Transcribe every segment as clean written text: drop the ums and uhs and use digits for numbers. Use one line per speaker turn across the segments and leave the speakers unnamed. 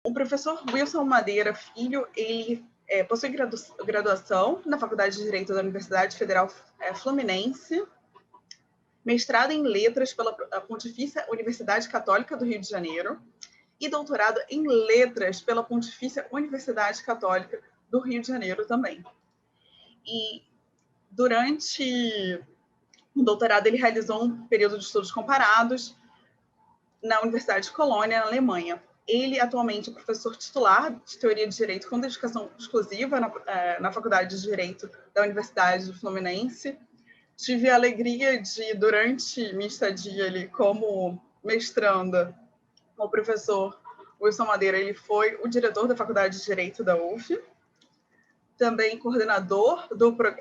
O professor Wilson Madeira Filho, ele possui graduação na Faculdade de Direito da Universidade Federal Fluminense, mestrado em Letras pela Pontifícia Universidade Católica do Rio de Janeiro e doutorado em Letras pela Pontifícia Universidade Católica do Rio de Janeiro também. E durante o doutorado ele realizou um período de estudos comparados na Universidade de Colônia, na Alemanha. Ele atualmente é professor titular de Teoria de Direito com dedicação exclusiva na Faculdade de Direito da Universidade Fluminense. Tive a alegria de, durante minha estadia ali como mestranda, o professor Wilson Madeira, ele foi o diretor da Faculdade de Direito da UF, também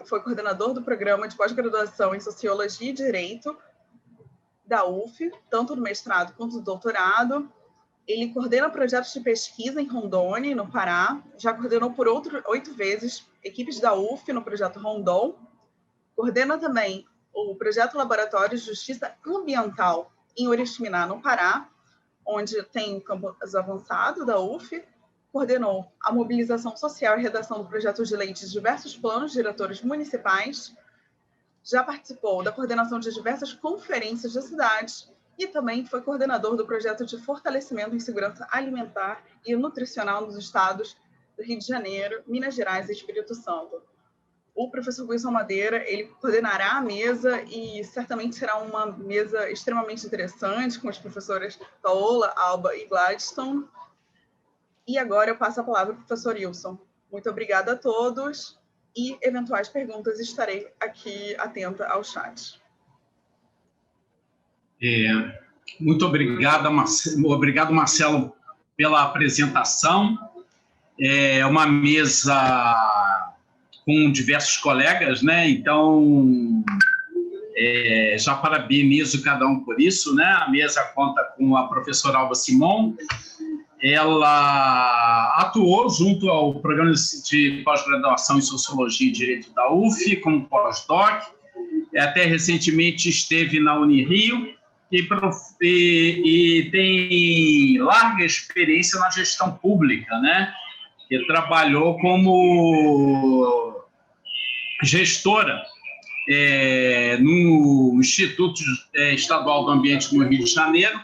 foi coordenador do programa de pós-graduação em Sociologia e Direito da UF, tanto no mestrado quanto no doutorado. Ele coordena projetos de pesquisa em Rondônia, no Pará, já coordenou por 8 vezes equipes da UF no projeto Rondon, coordena também o projeto Laboratório de Justiça Ambiental em Oriximiná, no Pará, onde tem campus avançado da UF, coordenou a mobilização social e redação do projeto de lei de diversos planos diretores municipais, já participou da coordenação de diversas conferências da cidade e também foi coordenador do projeto de fortalecimento em segurança alimentar e nutricional nos estados do Rio de Janeiro, Minas Gerais e Espírito Santo. O professor Wilson Madeira, ele coordenará a mesa e certamente será uma mesa extremamente interessante com as professoras Paola, Alba e Gladstone. E agora eu passo a palavra ao professor Wilson. Muito obrigada a todos e eventuais perguntas estarei aqui atenta ao chat.
Muito obrigado, Marcelo, pela apresentação. É uma mesa com diversos colegas, né? Então, já parabenizo cada um por isso, né? A mesa conta com a professora Alba Simon. Ela atuou junto ao programa de pós-graduação em Sociologia e Direito da UF, como pós-doc. Até recentemente esteve na Unirio e tem larga experiência na gestão pública, né? Que trabalhou como gestora no Instituto Estadual do Ambiente no Rio de Janeiro,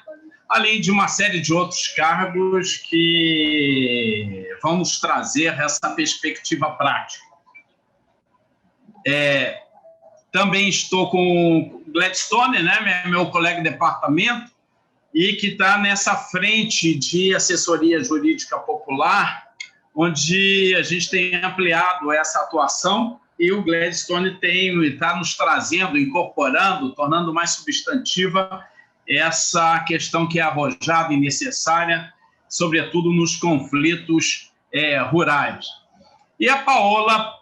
além de uma série de outros cargos que vão nos trazer essa perspectiva prática. Também estou com o Gladstone, né, meu colega de departamento, e que está nessa frente de assessoria jurídica popular, onde a gente tem ampliado essa atuação, e o Gladstone está nos trazendo, incorporando, tornando mais substantiva essa questão que é arrojada e necessária, sobretudo nos conflitos rurais. E a Paola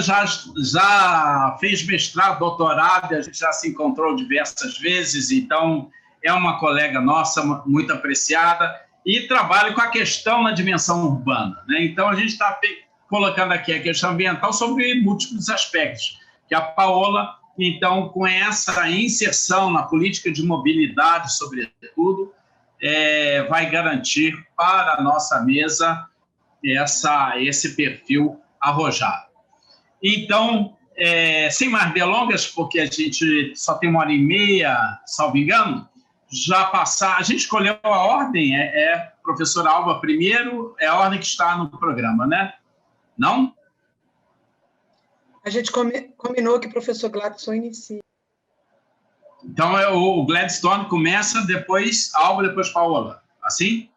já fez mestrado, doutorado, a gente já se encontrou diversas vezes, então é uma colega nossa muito apreciada e trabalha com a questão na dimensão urbana, né? Então a gente está colocando aqui a questão ambiental sobre múltiplos aspectos, que a Paola, então, com essa inserção na política de mobilidade, sobretudo, vai garantir para a nossa mesa esse perfil arrojado. Então, sem mais delongas, porque a gente só tem 1h30, salvo engano, a gente escolheu a ordem, professora Alba primeiro, é a ordem que está no programa, né? Não?
A gente combinou que o professor Gladstone inicia.
Então, o Gladstone começa, depois Alba, depois Paola. Assim?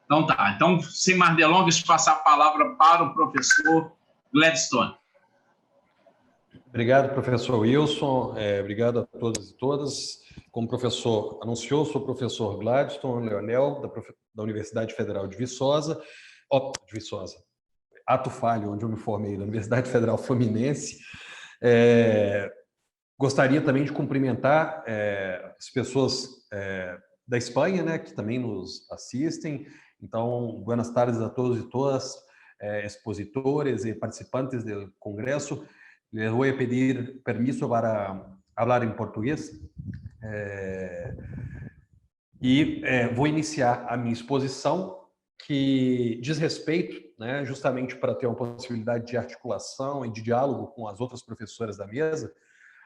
Então tá. Então, sem mais delongas, passar a palavra para o professor Gladstone.
Obrigado, professor Wilson. Obrigado a todos e todas. Como o professor anunciou, sou o professor Gladstone Leonel, da Universidade Federal de Viçosa. Ato Falho, onde eu me formei, da Universidade Federal Fluminense. Gostaria também de cumprimentar as pessoas da Espanha, né, que também nos assistem. Então, buenas tardes a todos e todas, expositores e participantes do congresso. Les voy a pedir permiso para hablar em português. Vou iniciar a minha exposição que diz respeito, né, justamente para ter uma possibilidade de articulação e de diálogo com as outras professoras da mesa,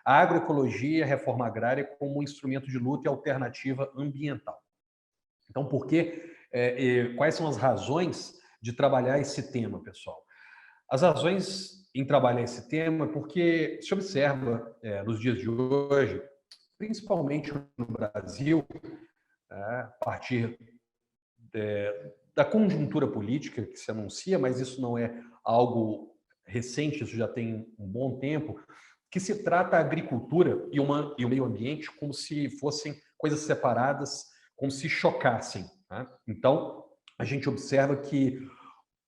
a agroecologia e a reforma agrária como um instrumento de luta e alternativa ambiental. Então, quais são as razões de trabalhar esse tema, pessoal? As razões em trabalhar esse tema é porque se observa nos dias de hoje, principalmente no Brasil, a partir da conjuntura política que se anuncia, mas isso não é algo recente, isso já tem um bom tempo, que se trata a agricultura e o meio ambiente como se fossem coisas separadas, como se chocassem. Né? Então, a gente observa que,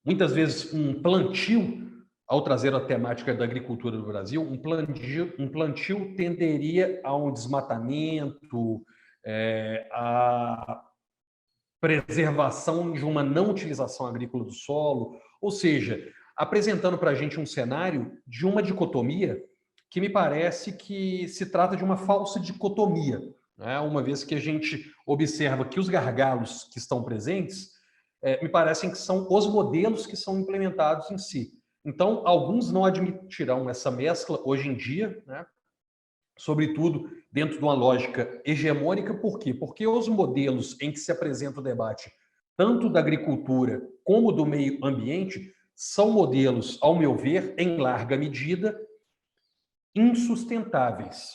muitas vezes, um plantio, ao trazer a temática da agricultura do Brasil, um plantio tenderia a um desmatamento, a preservação de uma não utilização agrícola do solo, ou seja, apresentando para a gente um cenário de uma dicotomia que me parece que se trata de uma falsa dicotomia, né? Uma vez que a gente observa que os gargalos que estão presentes me parecem que são os modelos que são implementados em si. Então, alguns não admitirão essa mescla hoje em dia, né? Sobretudo dentro de uma lógica hegemônica. Por quê? Porque os modelos em que se apresenta o debate, tanto da agricultura como do meio ambiente, são modelos, ao meu ver, em larga medida, insustentáveis.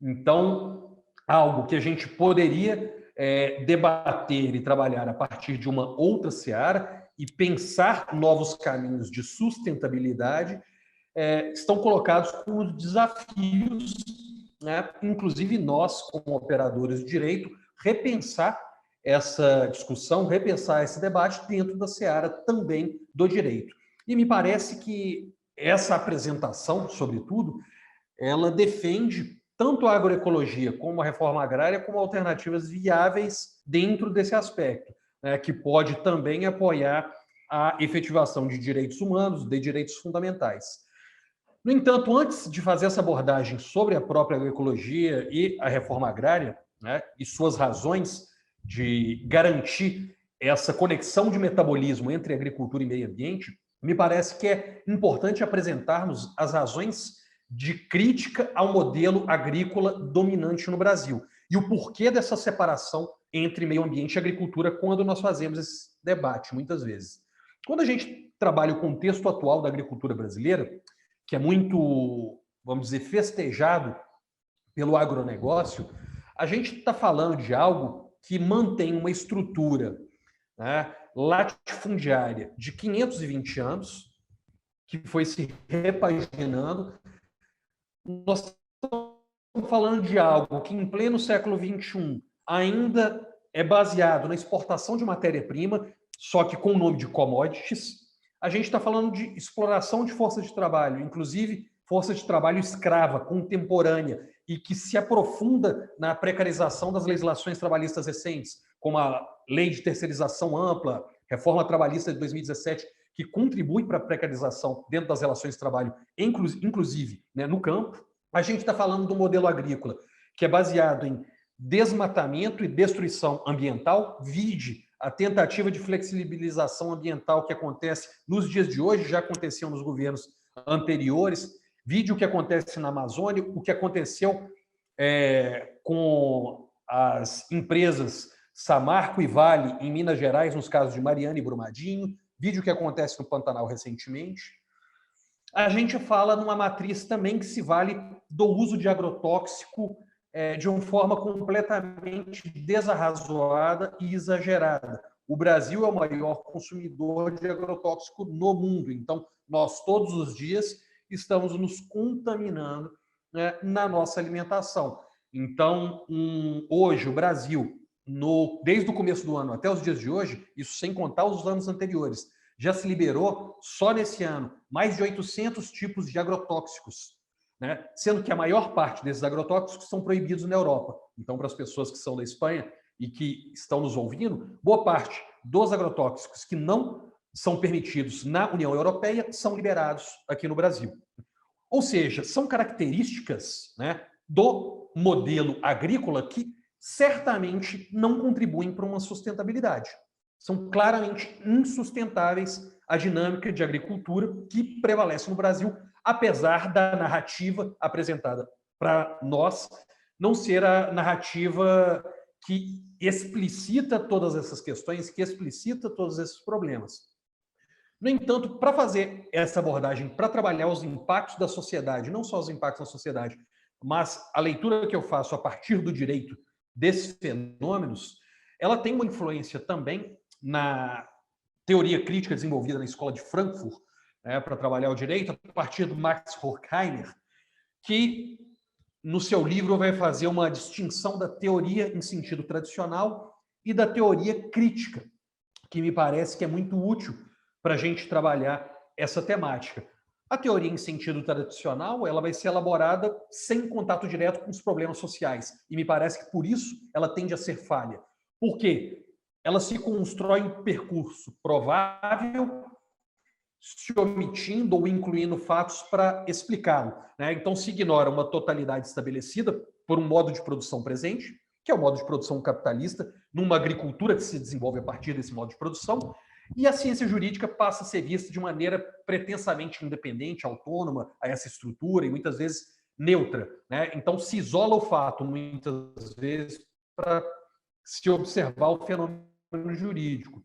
Então, algo que a gente poderia debater e trabalhar a partir de uma outra seara e pensar novos caminhos de sustentabilidade, estão colocados como desafios, né? Inclusive nós, como operadores de direito, repensar essa discussão, repensar esse debate dentro da seara também do direito. E me parece que essa apresentação, sobretudo, ela defende tanto a agroecologia como a reforma agrária como alternativas viáveis dentro desse aspecto, né, que pode também apoiar a efetivação de direitos humanos, de direitos fundamentais. No entanto, antes de fazer essa abordagem sobre a própria agroecologia e a reforma agrária, né, e suas razões de garantir essa conexão de metabolismo entre agricultura e meio ambiente, me parece que é importante apresentarmos as razões de crítica ao modelo agrícola dominante no Brasil e o porquê dessa separação entre meio ambiente e agricultura quando nós fazemos esse debate, muitas vezes. Quando a gente trabalha o contexto atual da agricultura brasileira, que é muito, vamos dizer, festejado pelo agronegócio, a gente está falando de algo que mantém uma estrutura, né, latifundiária de 520 anos, que foi se repaginando. Nós estamos falando de algo que, em pleno século XXI, ainda é baseado na exportação de matéria-prima, só que com o nome de commodities. A gente está falando de exploração de força de trabalho, inclusive força de trabalho escrava, contemporânea, e que se aprofunda na precarização das legislações trabalhistas recentes, como a Lei de Terceirização Ampla, Reforma Trabalhista de 2017, que contribui para a precarização dentro das relações de trabalho, inclusive, né, no campo. A gente está falando do modelo agrícola, que é baseado em desmatamento e destruição ambiental, vide a tentativa de flexibilização ambiental que acontece nos dias de hoje, já aconteceu nos governos anteriores, vide o que acontece na Amazônia, o que aconteceu com as empresas Samarco e Vale em Minas Gerais, nos casos de Mariana e Brumadinho, vide o que acontece no Pantanal recentemente. A gente fala numa matriz também que se vale do uso de agrotóxico de uma forma completamente desarrazoada e exagerada. O Brasil é o maior consumidor de agrotóxico no mundo, então nós todos os dias estamos nos contaminando, né, na nossa alimentação. Então, hoje o Brasil, desde o começo do ano até os dias de hoje, isso sem contar os anos anteriores, já se liberou, só nesse ano, mais de 800 tipos de agrotóxicos, né? Sendo que a maior parte desses agrotóxicos são proibidos na Europa. Então, para as pessoas que são da Espanha e que estão nos ouvindo, boa parte dos agrotóxicos que não são permitidos na União Europeia são liberados aqui no Brasil. Ou seja, são características, né, do modelo agrícola que certamente não contribuem para uma sustentabilidade. são claramente insustentáveis à dinâmica de agricultura que prevalece no Brasil, apesar da narrativa apresentada para nós não ser a narrativa que explicita todas essas questões, que explicita todos esses problemas. No entanto, para fazer essa abordagem, para trabalhar os impactos da sociedade, não só os impactos na sociedade, mas a leitura que eu faço a partir do direito desses fenômenos, ela tem uma influência também na teoria crítica desenvolvida na Escola de Frankfurt, né, para trabalhar o direito, a partir do Max Horkheimer, que no seu livro vai fazer uma distinção da teoria em sentido tradicional e da teoria crítica, que me parece que é muito útil para a gente trabalhar essa temática. A teoria em sentido tradicional, ela vai ser elaborada sem contato direto com os problemas sociais, e me parece que por isso ela tende a ser falha. Por quê? Ela se constrói um percurso provável, se omitindo ou incluindo fatos para explicá-lo, né? Então se ignora uma totalidade estabelecida por um modo de produção presente, que é o modo de produção capitalista, numa agricultura que se desenvolve a partir desse modo de produção, e a ciência jurídica passa a ser vista de maneira pretensamente independente, autônoma a essa estrutura e muitas vezes neutra, né? Então se isola o fato muitas vezes para se observar o fenômeno jurídico.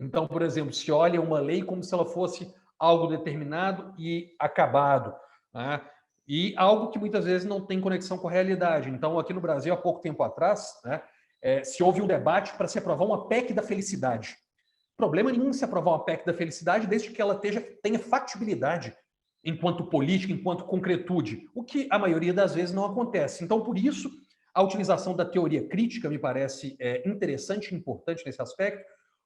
Então, por exemplo, se olha uma lei como se ela fosse algo determinado e acabado, né? E algo que muitas vezes não tem conexão com a realidade. Então, aqui no Brasil, há pouco tempo atrás, né, se houve um debate para se aprovar uma PEC da felicidade. Problema nenhum se aprovar uma PEC da felicidade, desde que ela tenha factibilidade enquanto política, enquanto concretude, o que a maioria das vezes não acontece. Então, por isso, a utilização da teoria crítica me parece interessante e importante nesse aspecto,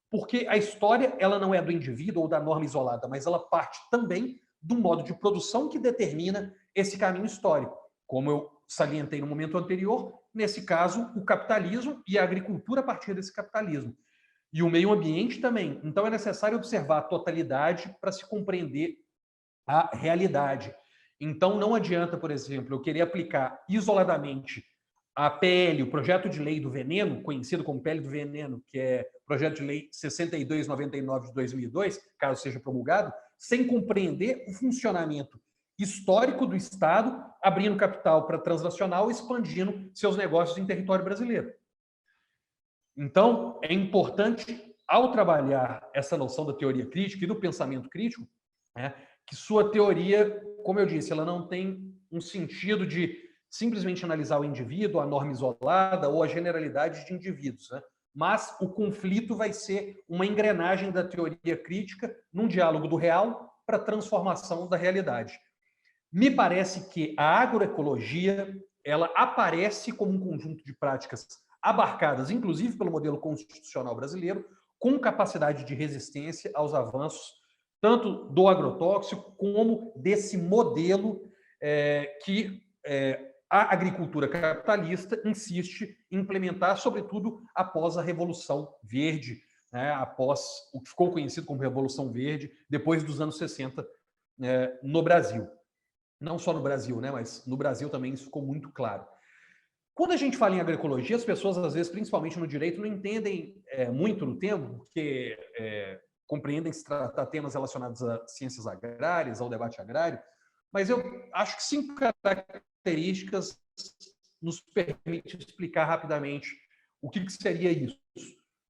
porque a história ela não é do indivíduo ou da norma isolada, mas ela parte também do modo de produção que determina esse caminho histórico. Como eu salientei no momento anterior, nesse caso, o capitalismo e a agricultura a partir desse capitalismo. E o meio ambiente também. Então, é necessário observar a totalidade para se compreender a realidade. Então, não adianta, por exemplo, eu querer aplicar isoladamente a PL, o projeto de lei do veneno, conhecido como PL do veneno, que é o projeto de lei 6299 de 2002, caso seja promulgado, sem compreender o funcionamento histórico do Estado, abrindo capital para transnacional e expandindo seus negócios em território brasileiro. Então, é importante, ao trabalhar essa noção da teoria crítica e do pensamento crítico, né, que sua teoria, como eu disse, ela não tem um sentido de simplesmente analisar o indivíduo, a norma isolada ou a generalidade de indivíduos, né? Mas o conflito vai ser uma engrenagem da teoria crítica num diálogo do real para a transformação da realidade. Me parece que a agroecologia ela aparece como um conjunto de práticas abarcadas, inclusive pelo modelo constitucional brasileiro, com capacidade de resistência aos avanços tanto do agrotóxico como desse modelo que a agricultura capitalista insiste em implementar, sobretudo após a Revolução Verde, né, após o que ficou conhecido como Revolução Verde, depois dos anos 60 no Brasil. Não só no Brasil, né, mas no Brasil também isso ficou muito claro. Quando a gente fala em agroecologia, as pessoas, às vezes, principalmente no direito, não entendem muito no termo, porque compreendem se tratar temas relacionados a ciências agrárias, ao debate agrário, mas eu acho que 5 características nos permitem explicar rapidamente o que seria isso,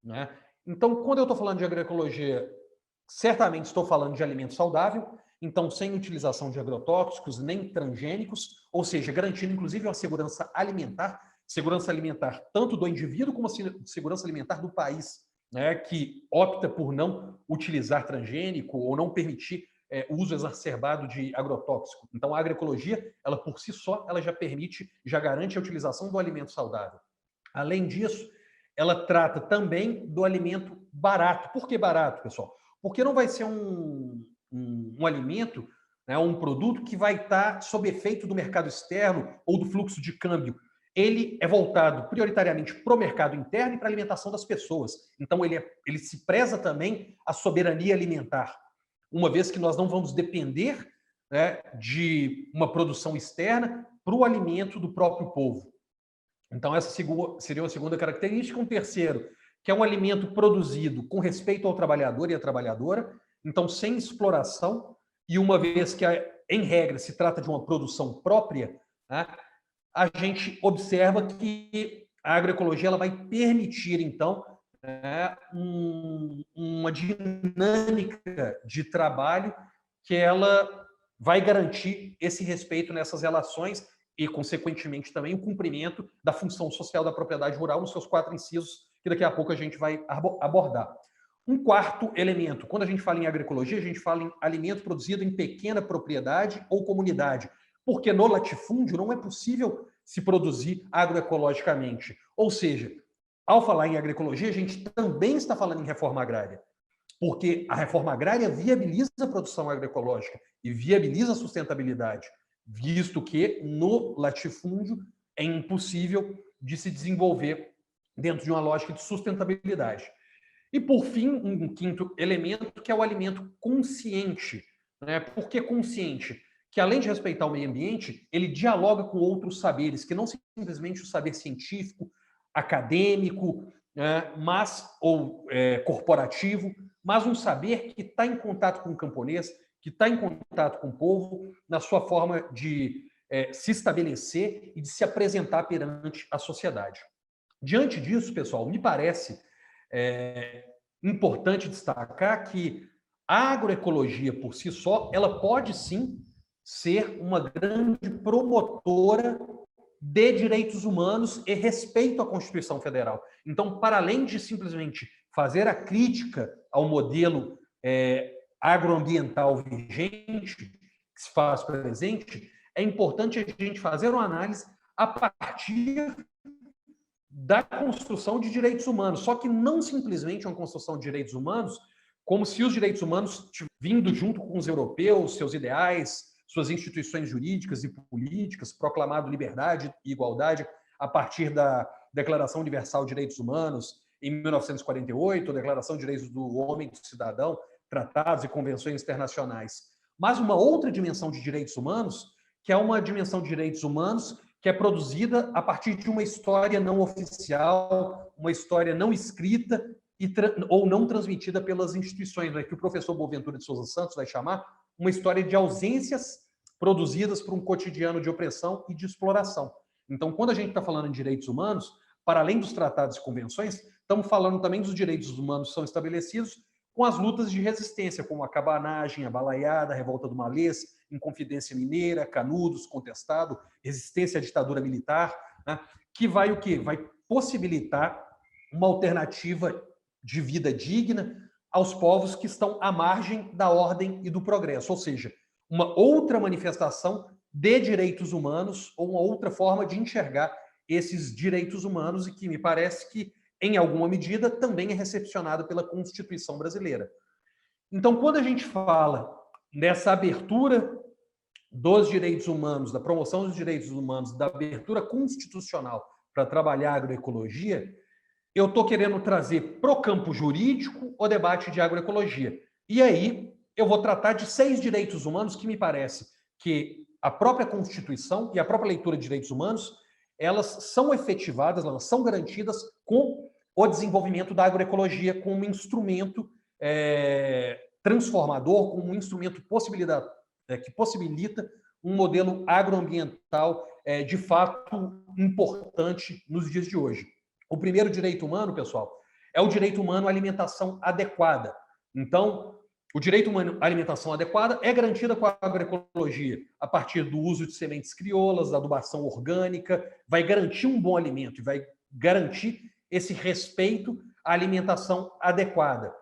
né? Então, quando eu estou falando de agroecologia, certamente estou falando de alimento saudável, então sem utilização de agrotóxicos nem transgênicos, ou seja, garantindo inclusive uma segurança alimentar tanto do indivíduo como a segurança alimentar do país, né, que opta por não utilizar transgênico ou não permitir o uso exacerbado de agrotóxico. Então, a agroecologia, ela por si só, ela já permite, já garante a utilização do alimento saudável. Além disso, ela trata também do alimento barato. Por que barato, pessoal? Porque não vai ser um alimento, né, um produto que vai estar sob efeito do mercado externo ou do fluxo de câmbio. Ele é voltado prioritariamente para o mercado interno e para a alimentação das pessoas. Então, ele se preza também a soberania alimentar, uma vez que nós não vamos depender, né, de uma produção externa para o alimento do próprio povo. Então, essa seria uma segunda característica. Um terceiro, que é um alimento produzido com respeito ao trabalhador e à trabalhadora, então sem exploração, e uma vez que, em regra, se trata de uma produção própria, né, a gente observa que a agroecologia ela vai permitir, então, uma dinâmica de trabalho que ela vai garantir esse respeito nessas relações e, consequentemente, também o cumprimento da função social da propriedade rural nos seus 4 incisos, que daqui a pouco a gente vai abordar. Um quarto elemento, quando a gente fala em agroecologia, a gente fala em alimento produzido em pequena propriedade ou comunidade, porque no latifúndio não é possível se produzir agroecologicamente. Ou seja, ao falar em agroecologia, a gente também está falando em reforma agrária, porque a reforma agrária viabiliza a produção agroecológica e viabiliza a sustentabilidade, visto que no latifúndio é impossível de se desenvolver dentro de uma lógica de sustentabilidade. E, por fim, um quinto elemento, que é o alimento consciente. Né? Por que consciente? Que, além de respeitar o meio ambiente, ele dialoga com outros saberes, que não simplesmente o saber científico, acadêmico, ou corporativo, mas um saber que está em contato com o camponês, que está em contato com o povo, na sua forma de se estabelecer e de se apresentar perante a sociedade. Diante disso, pessoal, me parece importante destacar que a agroecologia por si só, ela pode sim ser uma grande promotora de direitos humanos e respeito à Constituição Federal. Então, para além de simplesmente fazer a crítica ao modelo agroambiental vigente, que se faz presente, é importante a gente fazer uma análise a partir da construção de direitos humanos, só que não simplesmente uma construção de direitos humanos como se os direitos humanos vindo junto com os europeus, seus ideais, suas instituições jurídicas e políticas, proclamado liberdade e igualdade a partir da Declaração Universal de Direitos Humanos em 1948, a Declaração de Direitos do Homem e do Cidadão, tratados e convenções internacionais. Mas uma outra dimensão de direitos humanos, que é uma dimensão de direitos humanos que é produzida a partir de uma história não oficial, uma história não escrita ou não transmitida pelas instituições, né, que o professor Boaventura de Souza Santos vai chamar uma história de ausências produzidas por um cotidiano de opressão e de exploração. Então, quando a gente está falando em direitos humanos, para além dos tratados e convenções, estamos falando também dos direitos humanos que são estabelecidos com as lutas de resistência, como a cabanagem, a balaiada, a revolta do Malês, Inconfidência Mineira, Canudos, Contestado, resistência à ditadura militar, né, que vai o quê? Vai possibilitar uma alternativa de vida digna aos povos que estão à margem da ordem e do progresso, ou seja, uma outra manifestação de direitos humanos ou uma outra forma de enxergar esses direitos humanos e que me parece que, em alguma medida, também é recepcionada pela Constituição brasileira. Então, quando a gente fala nessa abertura dos direitos humanos, da promoção dos direitos humanos, da abertura constitucional para trabalhar a agroecologia, eu estou querendo trazer para o campo jurídico o debate de agroecologia. E aí eu vou tratar de 6 direitos humanos que me parece que a própria Constituição e a própria leitura de direitos humanos, elas são efetivadas, elas são garantidas com o desenvolvimento da agroecologia como um instrumento transformador, como um instrumento que possibilita um modelo agroambiental de fato importante nos dias de hoje. O primeiro direito humano, pessoal, é o direito humano à alimentação adequada. Então, o direito humano à alimentação adequada é garantida com a agroecologia, a partir do uso de sementes crioulas, da adubação orgânica, vai garantir um bom alimento e vai garantir esse respeito à alimentação adequada.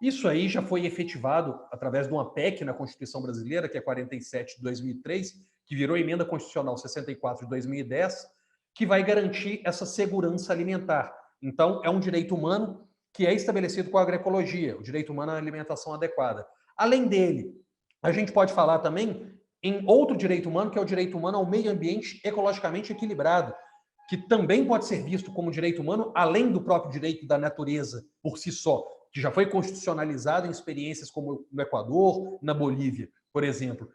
Isso aí já foi efetivado através de uma PEC na Constituição Brasileira, que é 47 de 2003, que virou Emenda Constitucional 64 de 2010, que vai garantir essa segurança alimentar. Então, é um direito humano que é estabelecido com a agroecologia, o direito humano à alimentação adequada. Além dele, a gente pode falar também em outro direito humano, que é o direito humano ao meio ambiente ecologicamente equilibrado, que também pode ser visto como direito humano, além do próprio direito da natureza por si só, que já foi constitucionalizado em experiências como no Equador, na Bolívia, por exemplo,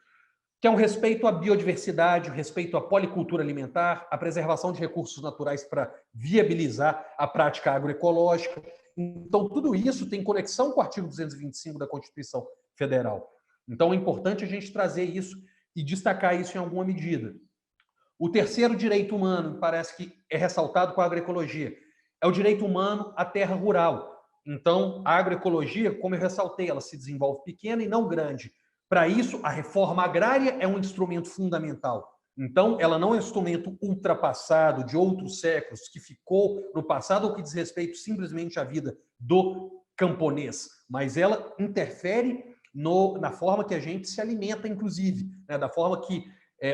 que é um respeito à biodiversidade, o respeito à policultura alimentar, a preservação de recursos naturais para viabilizar a prática agroecológica. Então, tudo isso tem conexão com o artigo 225 da Constituição Federal. Então, é importante a gente trazer isso e destacar isso em alguma medida. O terceiro direito humano, parece que é ressaltado com a agroecologia, é o direito humano à terra rural. Então, a agroecologia, como eu ressaltei, ela se desenvolve pequena e não grande. Para isso, a reforma agrária é um instrumento fundamental. Então, ela não é um instrumento ultrapassado de outros séculos, que ficou no passado ou que diz respeito simplesmente à vida do camponês, mas ela interfere na forma que a gente se alimenta, inclusive, né, da forma que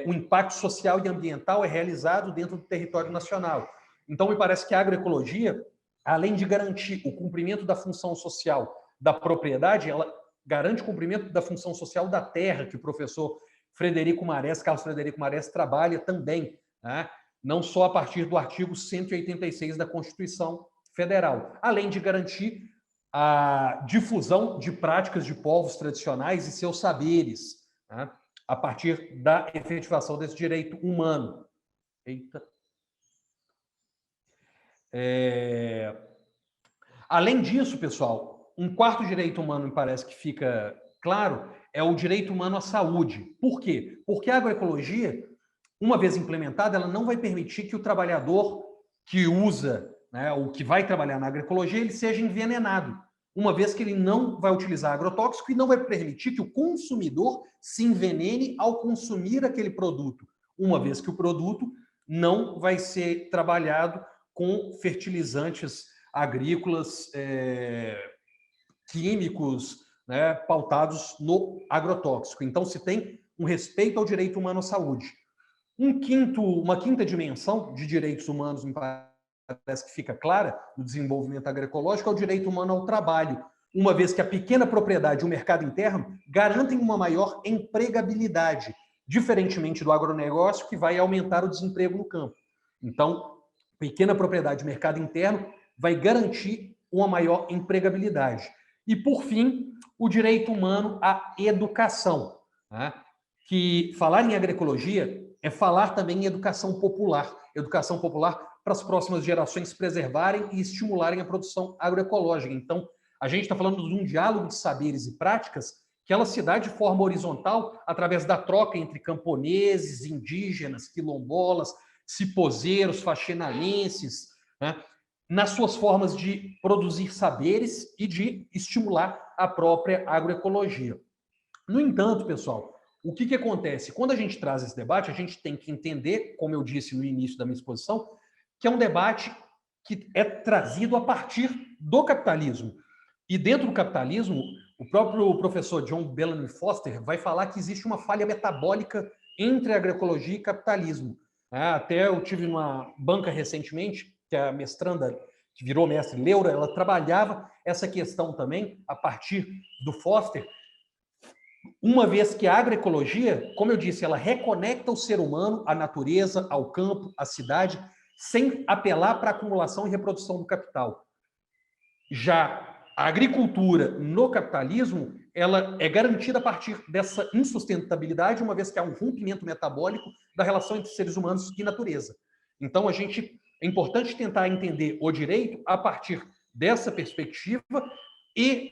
o impacto social e ambiental é realizado dentro do território nacional. Então, me parece que a agroecologia, além de garantir o cumprimento da função social da propriedade, ela garante o cumprimento da função social da terra, que o professor Carlos Frederico Marés, trabalha também, né? Não só a partir do artigo 186 da Constituição Federal, além de garantir a difusão de práticas de povos tradicionais e seus saberes, né? A partir da efetivação desse direito humano. Eita. Além disso, pessoal, um quarto direito humano, me parece que fica claro, é o direito humano à saúde. Por quê? Porque a agroecologia, uma vez implementada, ela não vai permitir que o trabalhador que usa, né, ou que vai trabalhar na agroecologia, ele seja envenenado, uma vez que ele não vai utilizar agrotóxico e não vai permitir que o consumidor se envenene ao consumir aquele produto, uma vez que o produto não vai ser trabalhado com fertilizantes agrícolas químicos, né, pautados no agrotóxico. Então, se tem um respeito ao direito humano à saúde. Uma quinta dimensão de direitos humanos, me parece que fica clara no desenvolvimento agroecológico, é o direito humano ao trabalho, uma vez que a pequena propriedade e o mercado interno garantem uma maior empregabilidade, diferentemente do agronegócio, que vai aumentar o desemprego no campo. Então, pequena propriedade e mercado interno vai garantir uma maior empregabilidade. E, por fim, o direito humano à educação, né? Que falar em agroecologia é falar também em educação popular para as próximas gerações preservarem e estimularem a produção agroecológica. Então, a gente está falando de um diálogo de saberes e práticas que ela se dá de forma horizontal através da troca entre camponeses, indígenas, quilombolas, cipozeiros, faxinalenses, né, nas suas formas de produzir saberes e de estimular a própria agroecologia. No entanto, pessoal, o que acontece? Quando a gente traz esse debate, a gente tem que entender, como eu disse no início da minha exposição, que é um debate que é trazido a partir do capitalismo. E dentro do capitalismo, o próprio professor John Bellamy Foster vai falar que existe uma falha metabólica entre agroecologia e capitalismo. Até eu tive uma banca recentemente, que a mestranda, que virou mestre Leura, ela trabalhava essa questão também a partir do Foster, uma vez que a agroecologia, como eu disse, ela reconecta o ser humano à natureza, ao campo, à cidade, sem apelar para a acumulação e reprodução do capital. Já a agricultura no capitalismo, ela é garantida a partir dessa insustentabilidade, uma vez que há um rompimento metabólico da relação entre seres humanos e natureza. Então, é importante tentar entender o direito a partir dessa perspectiva e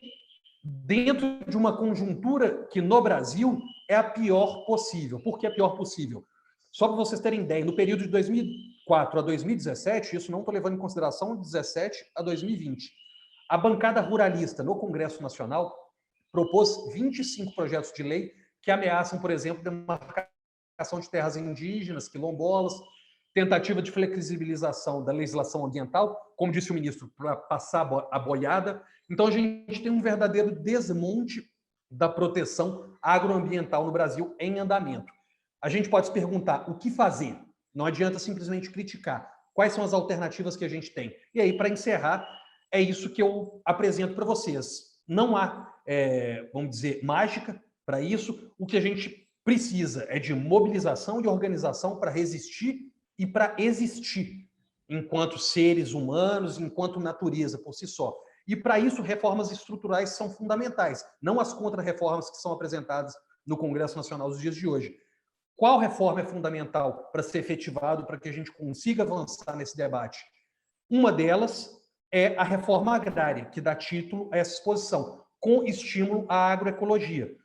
dentro de uma conjuntura que no Brasil é a pior possível. Por que é a pior possível? Só para vocês terem ideia, no período de 2004 a 2017, isso não estou levando em consideração de 2017 a 2020, a bancada ruralista no Congresso Nacional propôs 25 projetos de lei que ameaçam, por exemplo, demarcação de terras indígenas, quilombolas, tentativa de flexibilização da legislação ambiental, como disse o ministro, para passar a boiada. Então, a gente tem um verdadeiro desmonte da proteção agroambiental no Brasil em andamento. A gente pode se perguntar o que fazer. Não adianta simplesmente criticar. Quais são as alternativas que a gente tem? E aí, para encerrar, é isso que eu apresento para vocês. Não há, vamos dizer, mágica para isso. O que a gente precisa é de mobilização e organização para resistir e para existir enquanto seres humanos, enquanto natureza por si só. E para isso, reformas estruturais são fundamentais, não as contra-reformas que são apresentadas no Congresso Nacional nos dias de hoje. Qual reforma é fundamental para ser efetivado, para que a gente consiga avançar nesse debate? Uma delas é a reforma agrária, que dá título a essa exposição, com estímulo à agroecologia.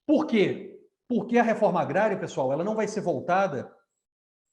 Por quê? Porque a reforma agrária, pessoal, ela não vai ser voltada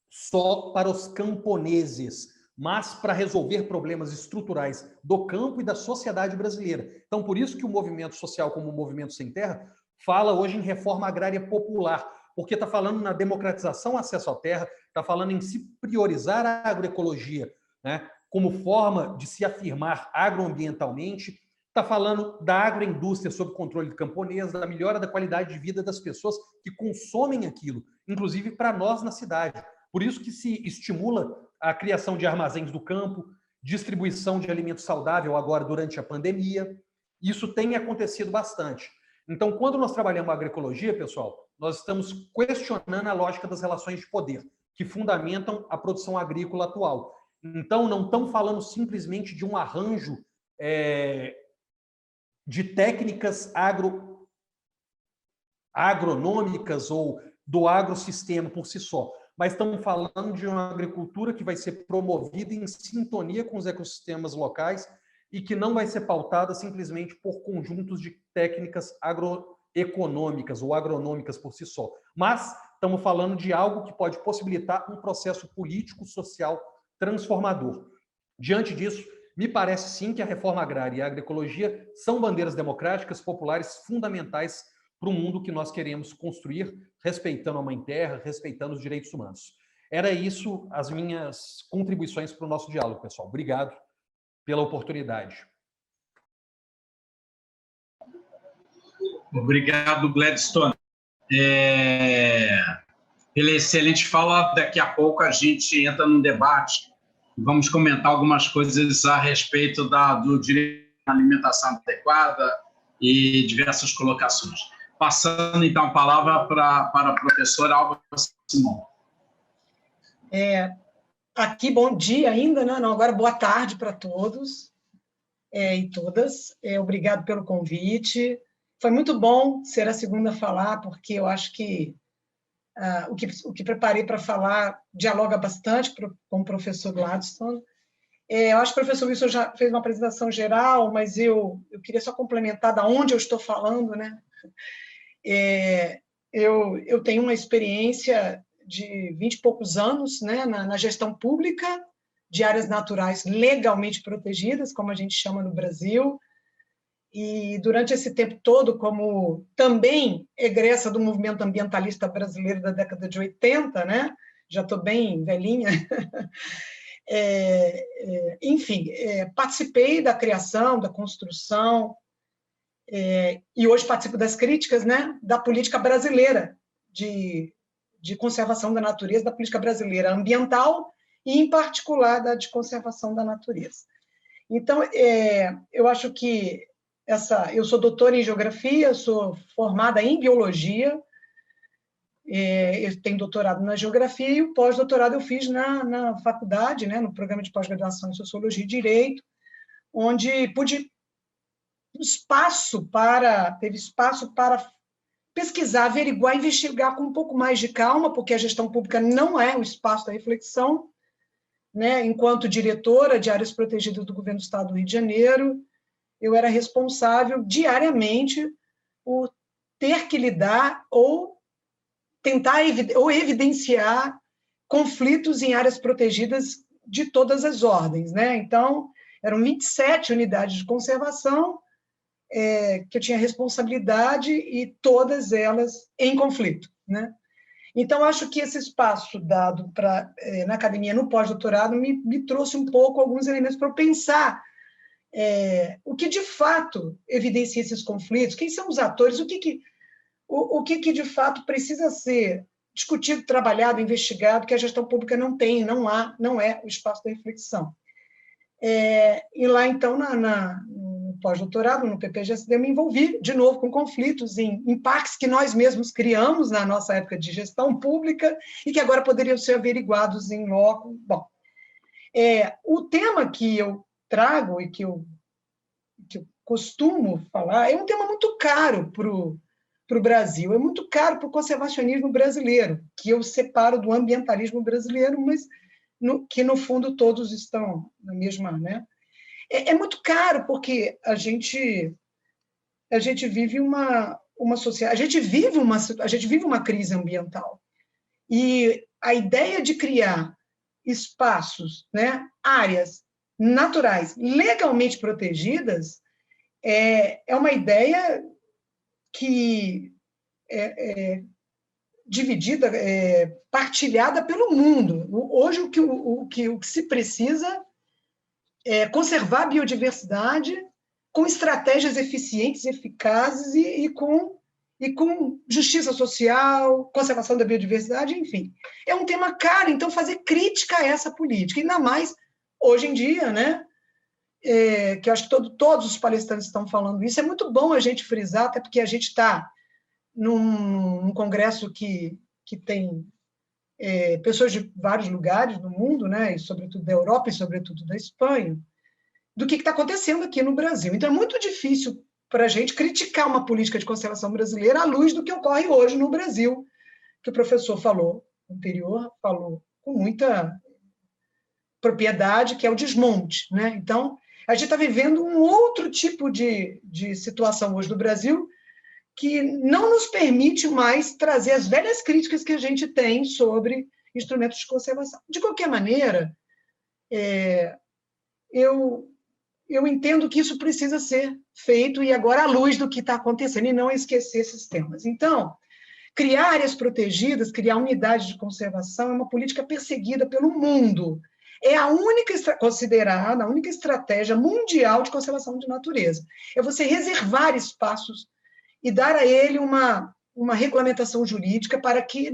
só para os camponeses, mas para resolver problemas estruturais do campo e da sociedade brasileira. Então, por isso que o movimento social, como o Movimento Sem Terra, fala hoje em reforma agrária popular, porque está falando na democratização do acesso à terra, está falando em se priorizar a agroecologia, né, como forma de se afirmar agroambientalmente, está falando da agroindústria sob controle de camponeses, da melhora da qualidade de vida das pessoas que consomem aquilo, inclusive para nós na cidade. Por isso que se estimula a criação de armazéns do campo, distribuição de alimento saudável agora durante a pandemia. Isso tem acontecido bastante. Então, quando nós trabalhamos a agroecologia, pessoal, nós estamos questionando a lógica das relações de poder, que fundamentam a produção agrícola atual. Então, não estamos falando simplesmente de um arranjo de técnicas agronômicas ou do agrosistema por si só, mas estamos falando de uma agricultura que vai ser promovida em sintonia com os ecossistemas locais e que não vai ser pautada simplesmente por conjuntos de técnicas agroeconômicas ou agronômicas por si só. Mas estamos falando de algo que pode possibilitar um processo político-social transformador. Diante disso, me parece sim que a reforma agrária e a agroecologia são bandeiras democráticas populares fundamentais para o mundo que nós queremos construir, respeitando a Mãe Terra, respeitando os direitos humanos. Era isso as minhas contribuições para o nosso diálogo, pessoal. Obrigado pela oportunidade.
Obrigado, Gladstone. Pela excelente fala, daqui a pouco a gente entra num debate e vamos comentar algumas coisas a respeito do direito à alimentação adequada e diversas colocações. Passando, então, a palavra para a professora Alba Simão.
Aqui, bom dia ainda, né? Não, agora boa tarde para todos e todas. Obrigado pelo convite. Foi muito bom ser a segunda a falar, porque eu acho que o que preparei para falar dialoga bastante com o professor Gladstone. Eu acho que o professor Wilson já fez uma apresentação geral, mas eu queria só complementar da onde eu estou falando, né? Eu tenho uma experiência de 20 e poucos anos, né, na gestão pública de áreas naturais legalmente protegidas, como a gente chama no Brasil, e durante esse tempo todo, como também egressa do movimento ambientalista brasileiro da década de 80, né, já estou bem velhinha, enfim, participei da criação, da construção, e hoje participo das críticas, né, da política brasileira de conservação da natureza, da política brasileira ambiental e, em particular, da de conservação da natureza. Então, eu acho que eu sou doutora em geografia, sou formada em biologia, eu tenho doutorado na geografia e o pós-doutorado eu fiz na faculdade, né, no programa de pós-graduação em Sociologia e Direito, onde teve espaço para pesquisar, averiguar, investigar com um pouco mais de calma, porque a gestão pública não é o espaço da reflexão, né? Enquanto diretora de áreas protegidas do governo do Estado do Rio de Janeiro, eu era responsável diariamente por ter que lidar ou tentar ou evidenciar conflitos em áreas protegidas de todas as ordens, né? Então, eram 27 unidades de conservação que eu tinha responsabilidade e todas elas em conflito, né? Então, acho que esse espaço dado na academia, no pós-doutorado, me trouxe um pouco alguns elementos para eu pensar o que, de fato, evidencia esses conflitos, quem são os atores, o que de fato, precisa ser discutido, trabalhado, investigado, que a gestão pública não tem, não é o espaço da reflexão. E lá, então, no pós-doutorado, no PPGSD, eu me envolvi de novo com conflitos em parques que nós mesmos criamos na nossa época de gestão pública e que agora poderiam ser averiguados em loco. Bom, o tema que eu trago e que eu costumo falar é um tema muito caro para o Brasil, é muito caro para o conservacionismo brasileiro, que eu separo do ambientalismo brasileiro, mas que, no fundo, todos estão na mesma, né? É muito caro, porque a gente vive uma sociedade, a gente vive uma crise ambiental. E a ideia de criar espaços, né, áreas naturais legalmente protegidas é uma ideia que é dividida, partilhada pelo mundo. Hoje, o que se precisa é conservar a biodiversidade com estratégias eficientes, eficazes e com justiça social, conservação da biodiversidade, enfim. É um tema caro, então fazer crítica a essa política, ainda mais hoje em dia, né? Que eu acho que todos os palestrantes estão falando isso. É muito bom a gente frisar, até porque a gente está num congresso que tem pessoas de vários lugares do mundo, né? E sobretudo da Europa e sobretudo da Espanha, do que está acontecendo aqui no Brasil. Então, é muito difícil para a gente criticar uma política de conservação brasileira à luz do que ocorre hoje no Brasil, que o professor falou com muita propriedade, que é o desmonte, né? Então, a gente está vivendo um outro tipo de situação hoje no Brasil que não nos permite mais trazer as velhas críticas que a gente tem sobre instrumentos de conservação. De qualquer maneira, eu entendo que isso precisa ser feito e agora à luz do que está acontecendo e não esquecer esses temas. Então, criar áreas protegidas, criar unidades de conservação é uma política perseguida pelo mundo. É a considerada a única estratégia mundial de conservação de natureza. É você reservar espaços e dar a ele uma regulamentação jurídica para que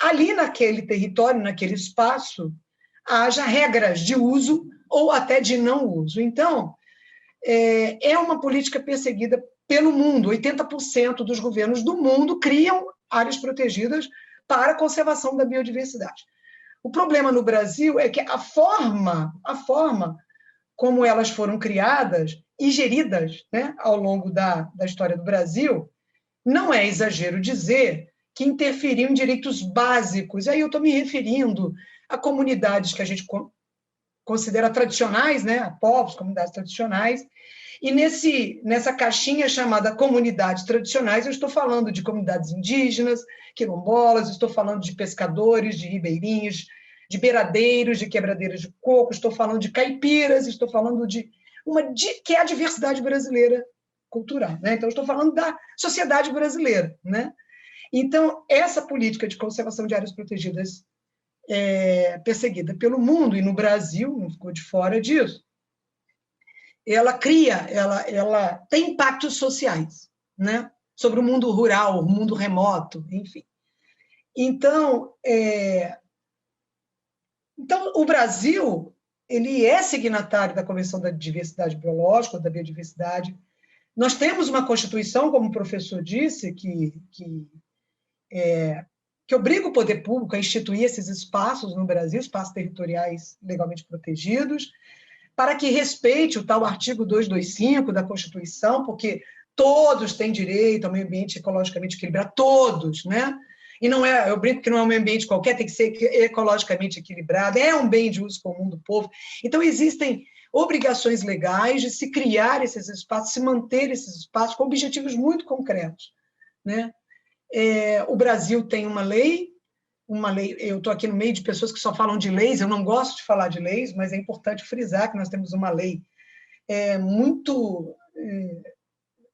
ali naquele território, naquele espaço, haja regras de uso ou até de não uso. Então, é uma política perseguida pelo mundo. 80% dos governos do mundo criam áreas protegidas para a conservação da biodiversidade. O problema no Brasil é que a forma como elas foram criadas e geridas, né, ao longo da história do Brasil, não é exagero dizer que interferiam em direitos básicos. Aí eu estou me referindo a comunidades que a gente considera tradicionais, né, povos, comunidades tradicionais, e nessa caixinha chamada comunidades tradicionais, eu estou falando de comunidades indígenas, quilombolas, estou falando de pescadores, de ribeirinhos, de beiradeiros, de quebradeiras de coco, estou falando de caipiras, estou falando que é a diversidade brasileira cultural, né? Então, estou falando da sociedade brasileira, né? Então, essa política de conservação de áreas protegidas perseguida pelo mundo, e no Brasil não ficou de fora disso, ela tem impactos sociais, né? Sobre o mundo rural, o mundo remoto, enfim. Então, o Brasil ele é signatário da Convenção da Diversidade Biológica, da Biodiversidade. Nós temos uma Constituição, como o professor disse, que obriga o poder público a instituir esses espaços no Brasil, espaços territoriais legalmente protegidos, para que respeite o tal artigo 225 da Constituição, porque todos têm direito ao meio ambiente ecologicamente equilibrado, todos, né? E não eu brinco que não é um meio ambiente qualquer, tem que ser ecologicamente equilibrado, é um bem de uso comum do povo. Então, existem obrigações legais de se criar esses espaços, se manter esses espaços com objetivos muito concretos, né? O Brasil tem uma lei, eu estou aqui no meio de pessoas que só falam de leis, eu não gosto de falar de leis, mas é importante frisar que nós temos uma lei muito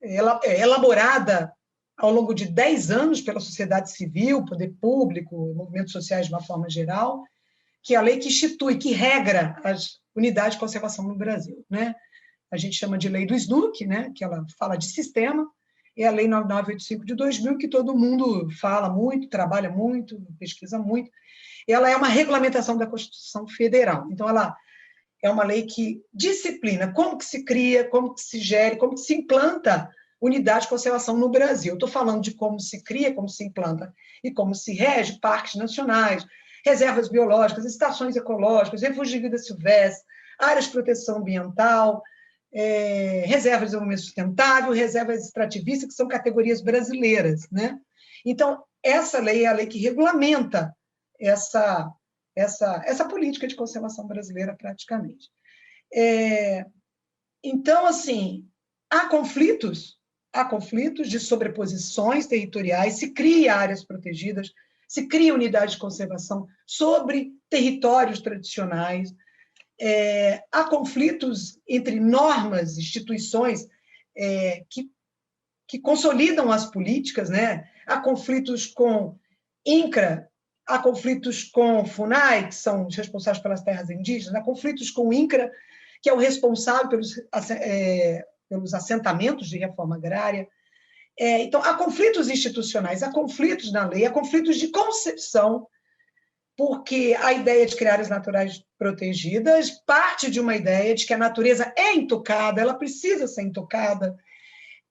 elaborada ao longo de 10 anos pela sociedade civil, poder público, movimentos sociais de uma forma geral, que é a lei que institui, que regra as unidades de conservação no Brasil, né? A gente chama de lei do SNUC, né? Que ela fala de sistema, é a Lei 9985 de 2000, que todo mundo fala muito, trabalha muito, pesquisa muito. Ela é uma regulamentação da Constituição Federal. Então, ela é uma lei que disciplina como que se cria, como que se gere, como que se implanta unidade de conservação no Brasil. Estou falando de como se cria, como se implanta e como se rege parques nacionais, reservas biológicas, estações ecológicas, refúgios de vida silvestre, áreas de proteção ambiental, reservas de desenvolvimento sustentável, reservas extrativistas, que são categorias brasileiras, né? Então, essa lei é a lei que regulamenta essa política de conservação brasileira, praticamente. Então, assim, há conflitos de sobreposições territoriais, se cria áreas protegidas, se cria unidade de conservação sobre territórios tradicionais, há conflitos entre normas, instituições que consolidam as políticas, né? Há conflitos com INCRA, há conflitos com FUNAI, que são os responsáveis pelas terras indígenas, há conflitos com o INCRA, que é o responsável pelos assentamentos de reforma agrária. Então, há conflitos institucionais, há conflitos na lei, há conflitos de concepção, porque a ideia de criar áreas naturais protegidas parte de uma ideia de que a natureza é intocada, ela precisa ser intocada,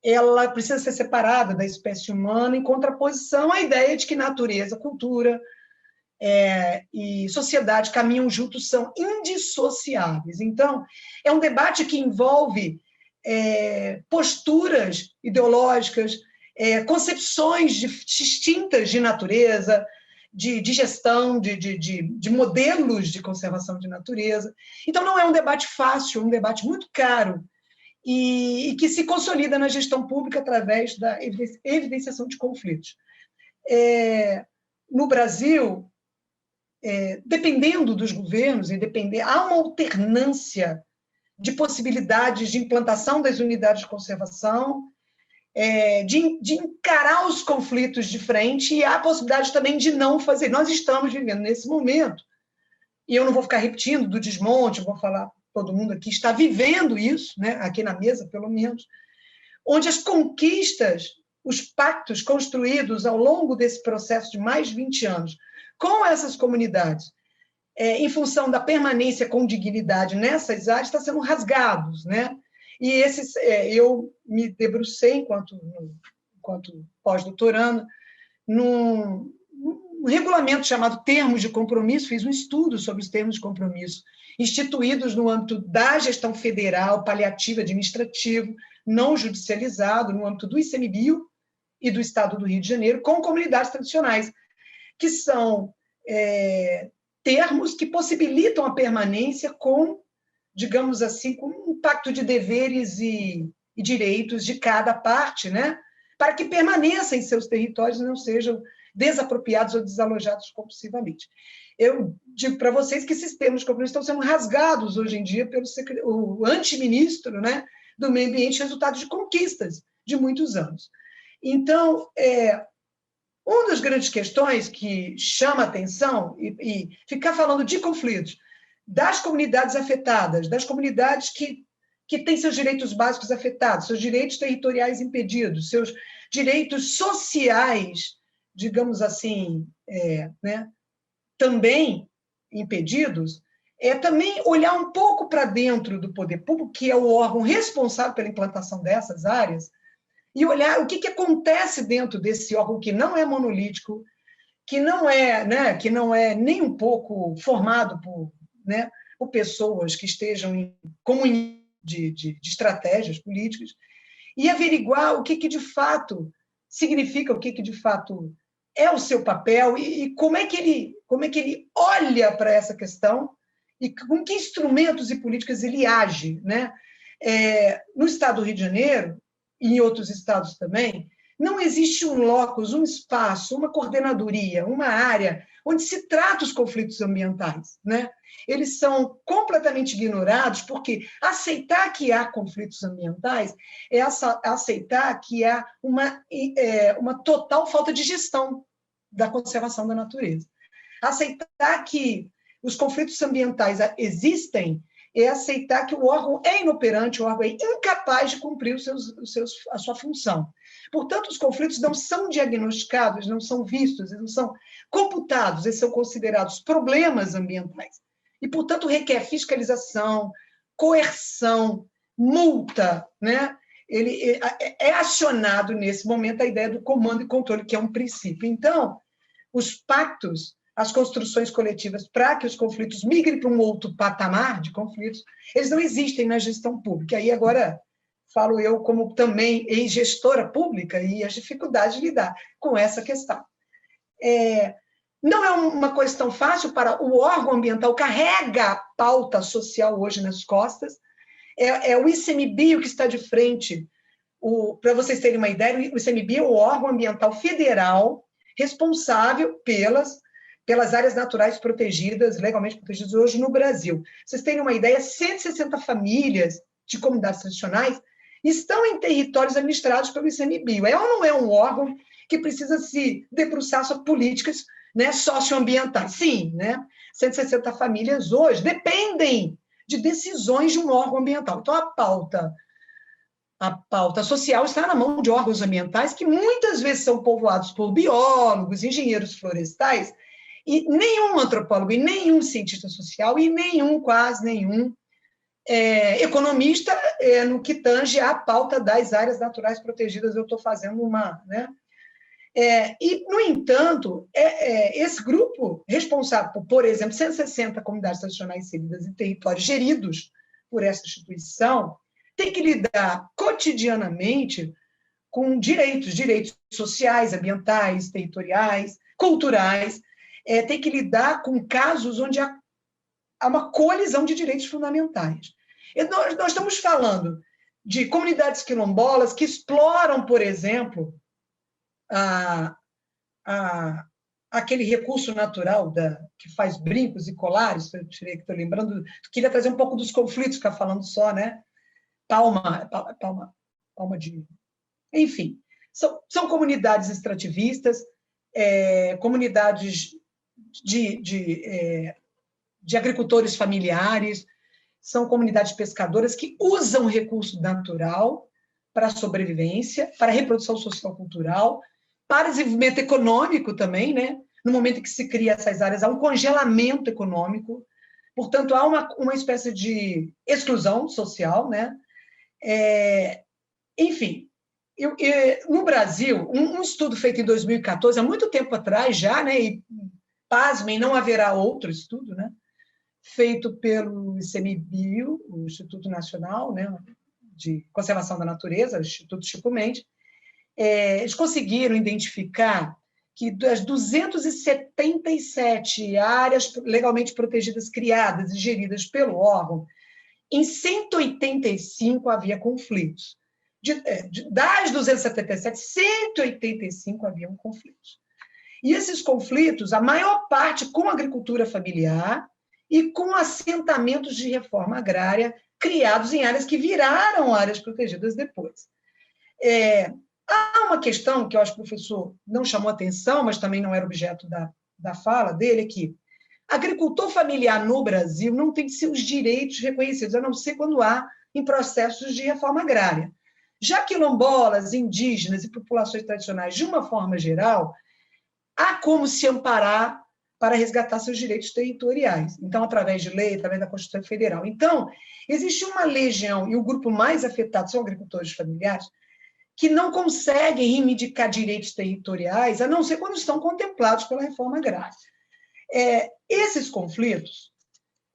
ela precisa ser separada da espécie humana, em contraposição à ideia de que natureza, cultura e sociedade caminham juntos, são indissociáveis. Então, é um debate que envolve posturas ideológicas, concepções distintas de natureza, de gestão, de modelos de conservação de natureza. Então, não é um debate fácil, é um debate muito caro, e que se consolida na gestão pública através da evidenciação de conflitos. No Brasil, dependendo dos governos, há uma alternância de possibilidades de implantação das unidades de conservação, de encarar os conflitos de frente, e há a possibilidade também de não fazer. Nós estamos vivendo nesse momento, e eu não vou ficar repetindo do desmonte, vou falar, todo mundo aqui está vivendo isso, né? Aqui na mesa, pelo menos, onde as conquistas, os pactos construídos ao longo desse processo de mais de 20 anos com essas comunidades, em função da permanência com dignidade nessas áreas, estão sendo rasgados, né? E eu me debrucei, enquanto pós-doutorando, num regulamento chamado Termos de Compromisso, fiz um estudo sobre os termos de compromisso instituídos no âmbito da gestão federal, paliativo, administrativo, não judicializado, no âmbito do ICMBio e do Estado do Rio de Janeiro, com comunidades tradicionais, que são termos que possibilitam a permanência com, digamos assim, com um pacto de deveres e direitos de cada parte, né? Para que permaneça em seus territórios e não sejam desapropriados ou desalojados compulsivamente. Eu digo para vocês que esses termos de compromisso estão sendo rasgados hoje em dia pelo antiministro, né, do Meio Ambiente, resultado de conquistas de muitos anos. Então, uma das grandes questões que chama a atenção, e ficar falando de conflitos das comunidades afetadas, das comunidades que têm seus direitos básicos afetados, seus direitos territoriais impedidos, seus direitos sociais, digamos assim, né, também impedidos, também olhar um pouco para dentro do poder público, que é o órgão responsável pela implantação dessas áreas, e olhar o que acontece dentro desse órgão que não é monolítico, que não é nem um pouco formado por pessoas que estejam em comunhão de estratégias políticas, e averiguar o que de fato significa, o que de fato é o seu papel, e como é que ele olha para essa questão, e com que instrumentos e políticas ele age, né? No Estado do Rio de Janeiro, e em outros estados também, não existe um locus, um espaço, uma coordenadoria, uma área onde se trata os conflitos ambientais, né? Eles são completamente ignorados, porque aceitar que há conflitos ambientais é aceitar que há uma total falta de gestão da conservação da natureza. Aceitar que os conflitos ambientais existem é aceitar que o órgão é inoperante, o órgão é incapaz de cumprir a sua função. Portanto, os conflitos não são diagnosticados, não são vistos, eles não são computados, eles são considerados problemas ambientais. E, portanto, requer fiscalização, coerção, multa, né? Ele é acionado, nesse momento, a ideia do comando e controle, que é um princípio. Então, os pactos, as construções coletivas para que os conflitos migrem para um outro patamar de conflitos, eles não existem na gestão pública. Aí, agora, falo eu como também ex-gestora pública e as dificuldades de lidar com essa questão. Não é uma questão fácil para o órgão ambiental, carrega a pauta social hoje nas costas. É o ICMBio que está de frente. Para vocês terem uma ideia, o ICMBio é o órgão ambiental federal responsável pelas áreas naturais protegidas, legalmente protegidas hoje no Brasil. Vocês terem uma ideia, 160 famílias de comunidades tradicionais estão em territórios administrados pelo ICMBio. É ou não é um órgão que precisa se debruçar sobre políticas, né, socioambientais? Sim, né? 160 famílias hoje dependem de decisões de um órgão ambiental. Então, a pauta social está na mão de órgãos ambientais que muitas vezes são povoados por biólogos, engenheiros florestais, e nenhum antropólogo, e nenhum cientista social, e quase nenhum economista no que tange à pauta das áreas naturais protegidas. Eu estou fazendo uma... Né? E, no entanto, esse grupo responsável por exemplo, 160 comunidades tradicionais inseridas em territórios geridos por essa instituição, tem que lidar cotidianamente com direitos sociais, ambientais, territoriais, culturais, tem que lidar com casos onde há uma colisão de direitos fundamentais. Nós estamos falando de comunidades quilombolas que exploram, por exemplo, aquele recurso natural que faz brincos e colares. Estou lembrando, queria trazer um pouco dos conflitos, ficar falando só, né? Palma de... Enfim, são comunidades extrativistas, comunidades de agricultores familiares, são comunidades pescadoras que usam o recurso natural para a sobrevivência, para a reprodução social-cultural, para desenvolvimento econômico também, né? No momento em que se cria essas áreas, há um congelamento econômico, portanto, há uma espécie de exclusão social, né? Enfim, no Brasil, um estudo feito em 2014, há muito tempo atrás já, né? E, pasmem, não haverá outro estudo, né? Feito pelo ICMBio, o Instituto Nacional, né? De Conservação da Natureza, o Instituto Chico Mendes. Eles conseguiram identificar que das 277 áreas legalmente protegidas, criadas e geridas pelo órgão, em 185 havia conflitos. Das 277, 185 haviam conflitos. E esses conflitos, a maior parte com agricultura familiar e com assentamentos de reforma agrária criados em áreas que viraram áreas protegidas depois. Há uma questão que eu acho que o professor não chamou atenção, mas também não era objeto da fala dele, é que agricultor familiar no Brasil não tem seus direitos reconhecidos, a não ser quando há em processos de reforma agrária. Já quilombolas, indígenas e populações tradicionais, de uma forma geral, há como se amparar para resgatar seus direitos territoriais. Então, através de lei, através da Constituição Federal. Então, existe uma legião, e o grupo mais afetado são agricultores familiares, que não conseguem reivindicar direitos territoriais, a não ser quando estão contemplados pela reforma agrária. Esses conflitos,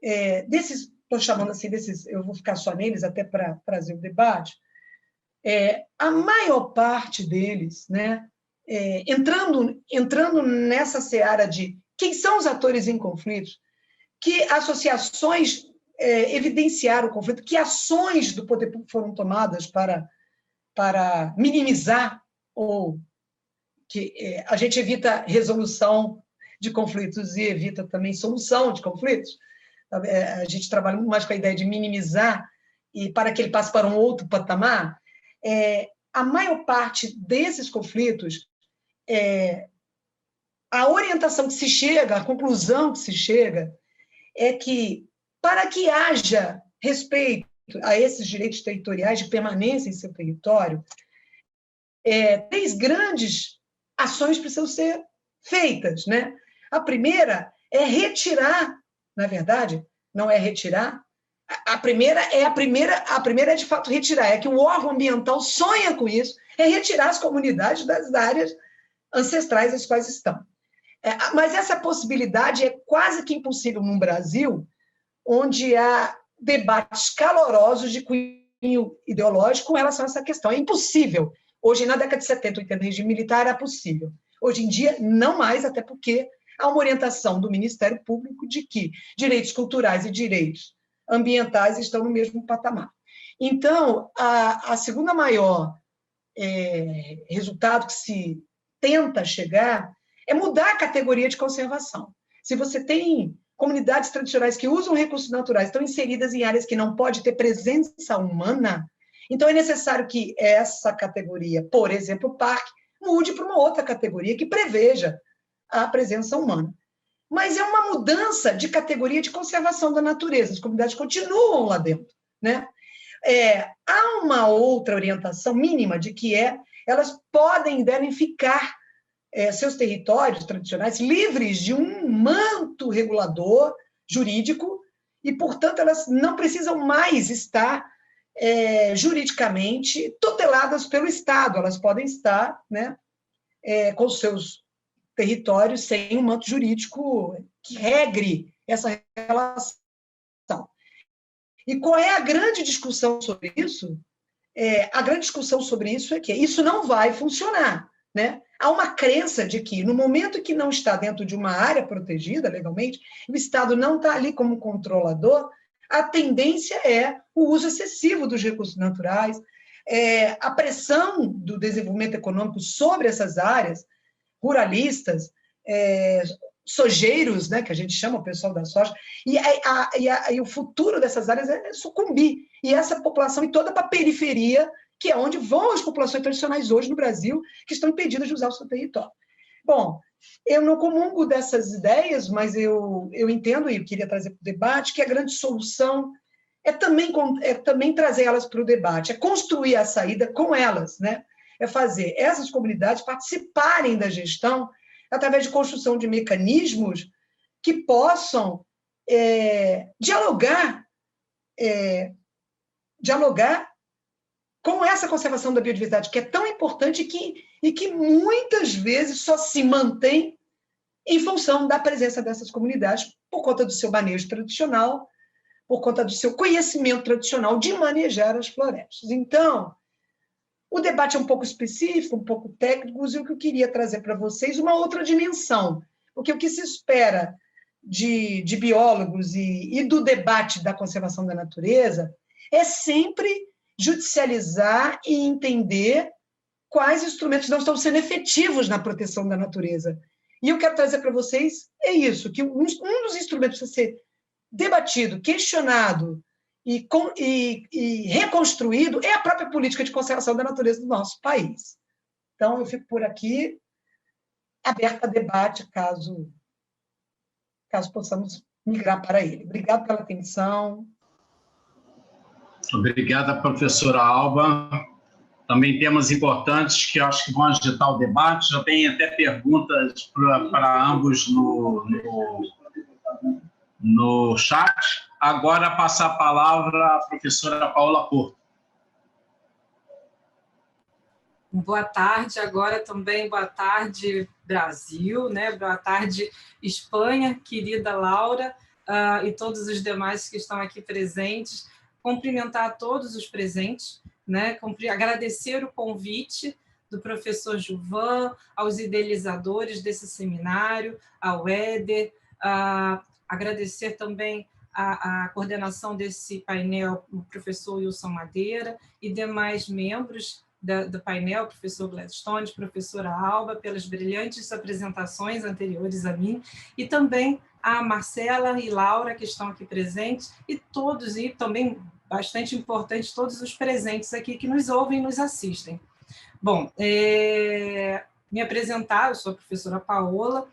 estou chamando assim, eu vou ficar só neles até para trazer o debate, a maior parte deles, né, entrando nessa seara de quem são os atores em conflitos, que associações evidenciaram o conflito, que ações do poder público foram tomadas para minimizar, ou que a gente evita resolução de conflitos e evita também solução de conflitos. A gente trabalha muito mais com a ideia de minimizar e para que ele passe para um outro patamar. A maior parte desses conflitos, a orientação que se chega, a conclusão que se chega, é que, para que haja respeito a esses direitos territoriais de permanência em seu território, 3 grandes ações precisam ser feitas, né? A primeira é retirar, na verdade, não é retirar, a primeira é de fato retirar, é que o órgão ambiental sonha com isso, é retirar as comunidades das áreas ancestrais às quais estão. Mas essa possibilidade é quase que impossível no Brasil, onde há debates calorosos de cunho ideológico com relação a essa questão. É impossível. Hoje, na década de 70, 80, regime militar era possível. Hoje em dia, não mais, até porque há uma orientação do Ministério Público de que direitos culturais e direitos ambientais estão no mesmo patamar. Então, a segunda maior resultado que se tenta chegar é mudar a categoria de conservação. Se você tem comunidades tradicionais que usam recursos naturais, estão inseridas em áreas que não pode ter presença humana, então é necessário que essa categoria, por exemplo, o parque, mude para uma outra categoria que preveja a presença humana. Mas é uma mudança de categoria de conservação da natureza, as comunidades continuam lá dentro, né? Há uma outra orientação mínima de que elas podem e devem ficar seus territórios tradicionais livres de um manto regulador jurídico e, portanto, elas não precisam mais estar juridicamente tuteladas pelo Estado, elas podem estar, né, com seus territórios sem um manto jurídico que regre essa relação. E qual é a grande discussão sobre isso? A grande discussão sobre isso é que isso não vai funcionar, né? Há uma crença de que, no momento que não está dentro de uma área protegida legalmente, o Estado não está ali como controlador, a tendência é o uso excessivo dos recursos naturais, a pressão do desenvolvimento econômico sobre essas áreas ruralistas, sojeiros, né, que a gente chama o pessoal da soja, e o futuro dessas áreas é sucumbir. E essa população ir toda para a periferia, que é onde vão as populações tradicionais hoje no Brasil, que estão impedidas de usar o seu território. Bom, eu não comungo dessas ideias, mas eu entendo, e eu queria trazer para o debate, que a grande solução é também trazer elas para o debate, é construir a saída com elas, né? É fazer essas comunidades participarem da gestão através de construção de mecanismos que possam dialogar com essa conservação da biodiversidade, que é tão importante e que muitas vezes só se mantém em função da presença dessas comunidades, por conta do seu manejo tradicional, por conta do seu conhecimento tradicional de manejar as florestas. Então, o debate é um pouco específico, um pouco técnico, e o que eu queria trazer para vocês uma outra dimensão, porque o que se espera de biólogos e do debate da conservação da natureza é sempre judicializar e entender quais instrumentos não estão sendo efetivos na proteção da natureza. E eu quero trazer para vocês isso, que um dos instrumentos precisa ser debatido, questionado e reconstruído é a própria política de conservação da natureza do nosso país. Então, eu fico por aqui, aberta a debate, caso possamos migrar para ele. Obrigada pela atenção.
Obrigada, professora Alba. Também temas importantes que eu acho que vão agitar o debate. Já tem até perguntas para ambos no chat. Agora, passar a palavra à professora Paola Porto.
Boa tarde, agora também boa tarde, Brasil, né? Boa tarde, Espanha, querida Laura, e todos os demais que estão aqui presentes. Cumprimentar a todos os presentes, né? Agradecer o convite do professor Gilvan, aos idealizadores desse seminário, ao Éder, agradecer também a coordenação desse painel, o professor Wilson Madeira e demais membros do painel, professor Gladstone, professora Alba, pelas brilhantes apresentações anteriores a mim, e também a Marcela e Laura, que estão aqui presentes, e todos, e também bastante importante, todos os presentes aqui que nos ouvem e nos assistem. Bom, me apresentar, eu sou a professora Paola,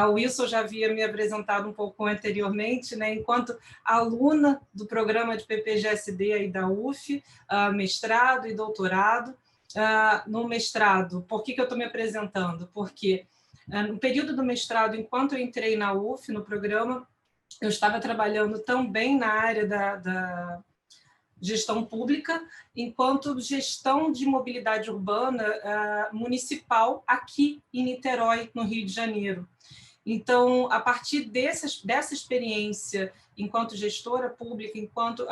o Wilson já havia me apresentado um pouco anteriormente, né, enquanto aluna do programa de PPGSD aí da UF, mestrado e doutorado. No mestrado, por que eu estou me apresentando? Porque no período do mestrado, enquanto eu entrei na UF, no programa, eu estava trabalhando também na área da gestão pública, enquanto gestão de mobilidade urbana municipal aqui em Niterói, no Rio de Janeiro. Então, a partir dessa experiência, enquanto gestora pública, enquanto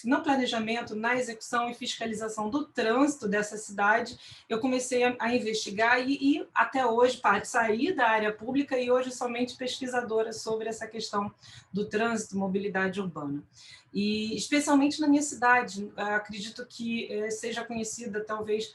no planejamento, na execução e fiscalização do trânsito dessa cidade, eu comecei a investigar e até hoje saí da área pública e hoje somente pesquisadora sobre essa questão do trânsito, mobilidade urbana. E especialmente na minha cidade, acredito que seja conhecida talvez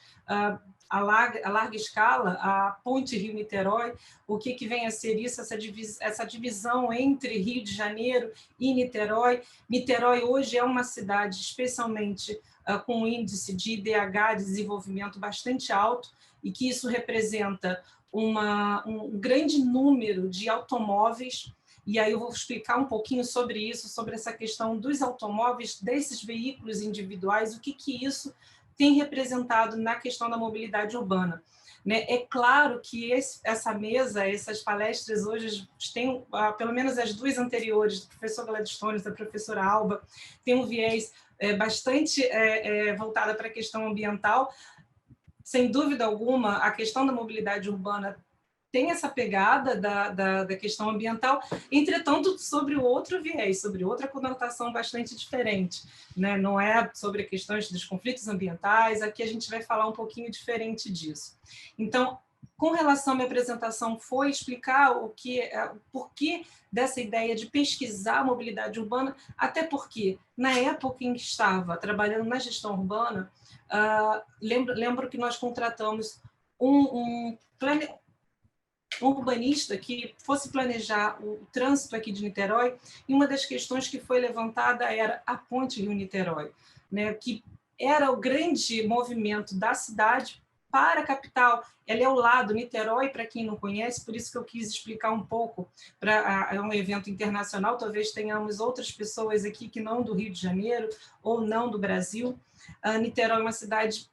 a larga escala, a Ponte Rio-Niterói, o que vem a ser isso, essa divisão entre Rio de Janeiro e Niterói. Niterói hoje é uma cidade especialmente com um índice de IDH, de desenvolvimento bastante alto, e que isso representa um grande número de automóveis, e aí eu vou explicar um pouquinho sobre isso, sobre essa questão dos automóveis, desses veículos individuais, o que isso tem representado na questão da mobilidade urbana. Né? É claro que essa mesa, essas palestras hoje têm, pelo menos as duas anteriores, do professor Gladstone e da professora Alba, tem um viés bastante voltado para a questão ambiental. Sem dúvida alguma, a questão da mobilidade urbana tem essa pegada da questão ambiental, entretanto, sobre outro viés, sobre outra conotação bastante diferente. Né? Não é sobre questões dos conflitos ambientais, aqui a gente vai falar um pouquinho diferente disso. Então, com relação à minha apresentação, foi explicar o porquê dessa ideia de pesquisar a mobilidade urbana, até porque, na época em que estava trabalhando na gestão urbana, lembro que nós contratamos um urbanista que fosse planejar o trânsito aqui de Niterói, e uma das questões que foi levantada era a Ponte Rio-Niterói, né, que era o grande movimento da cidade para a capital. Ela é ao lado, Niterói, para quem não conhece, por isso que eu quis explicar um pouco, é um evento internacional, talvez tenhamos outras pessoas aqui que não do Rio de Janeiro ou não do Brasil. Niterói é uma cidade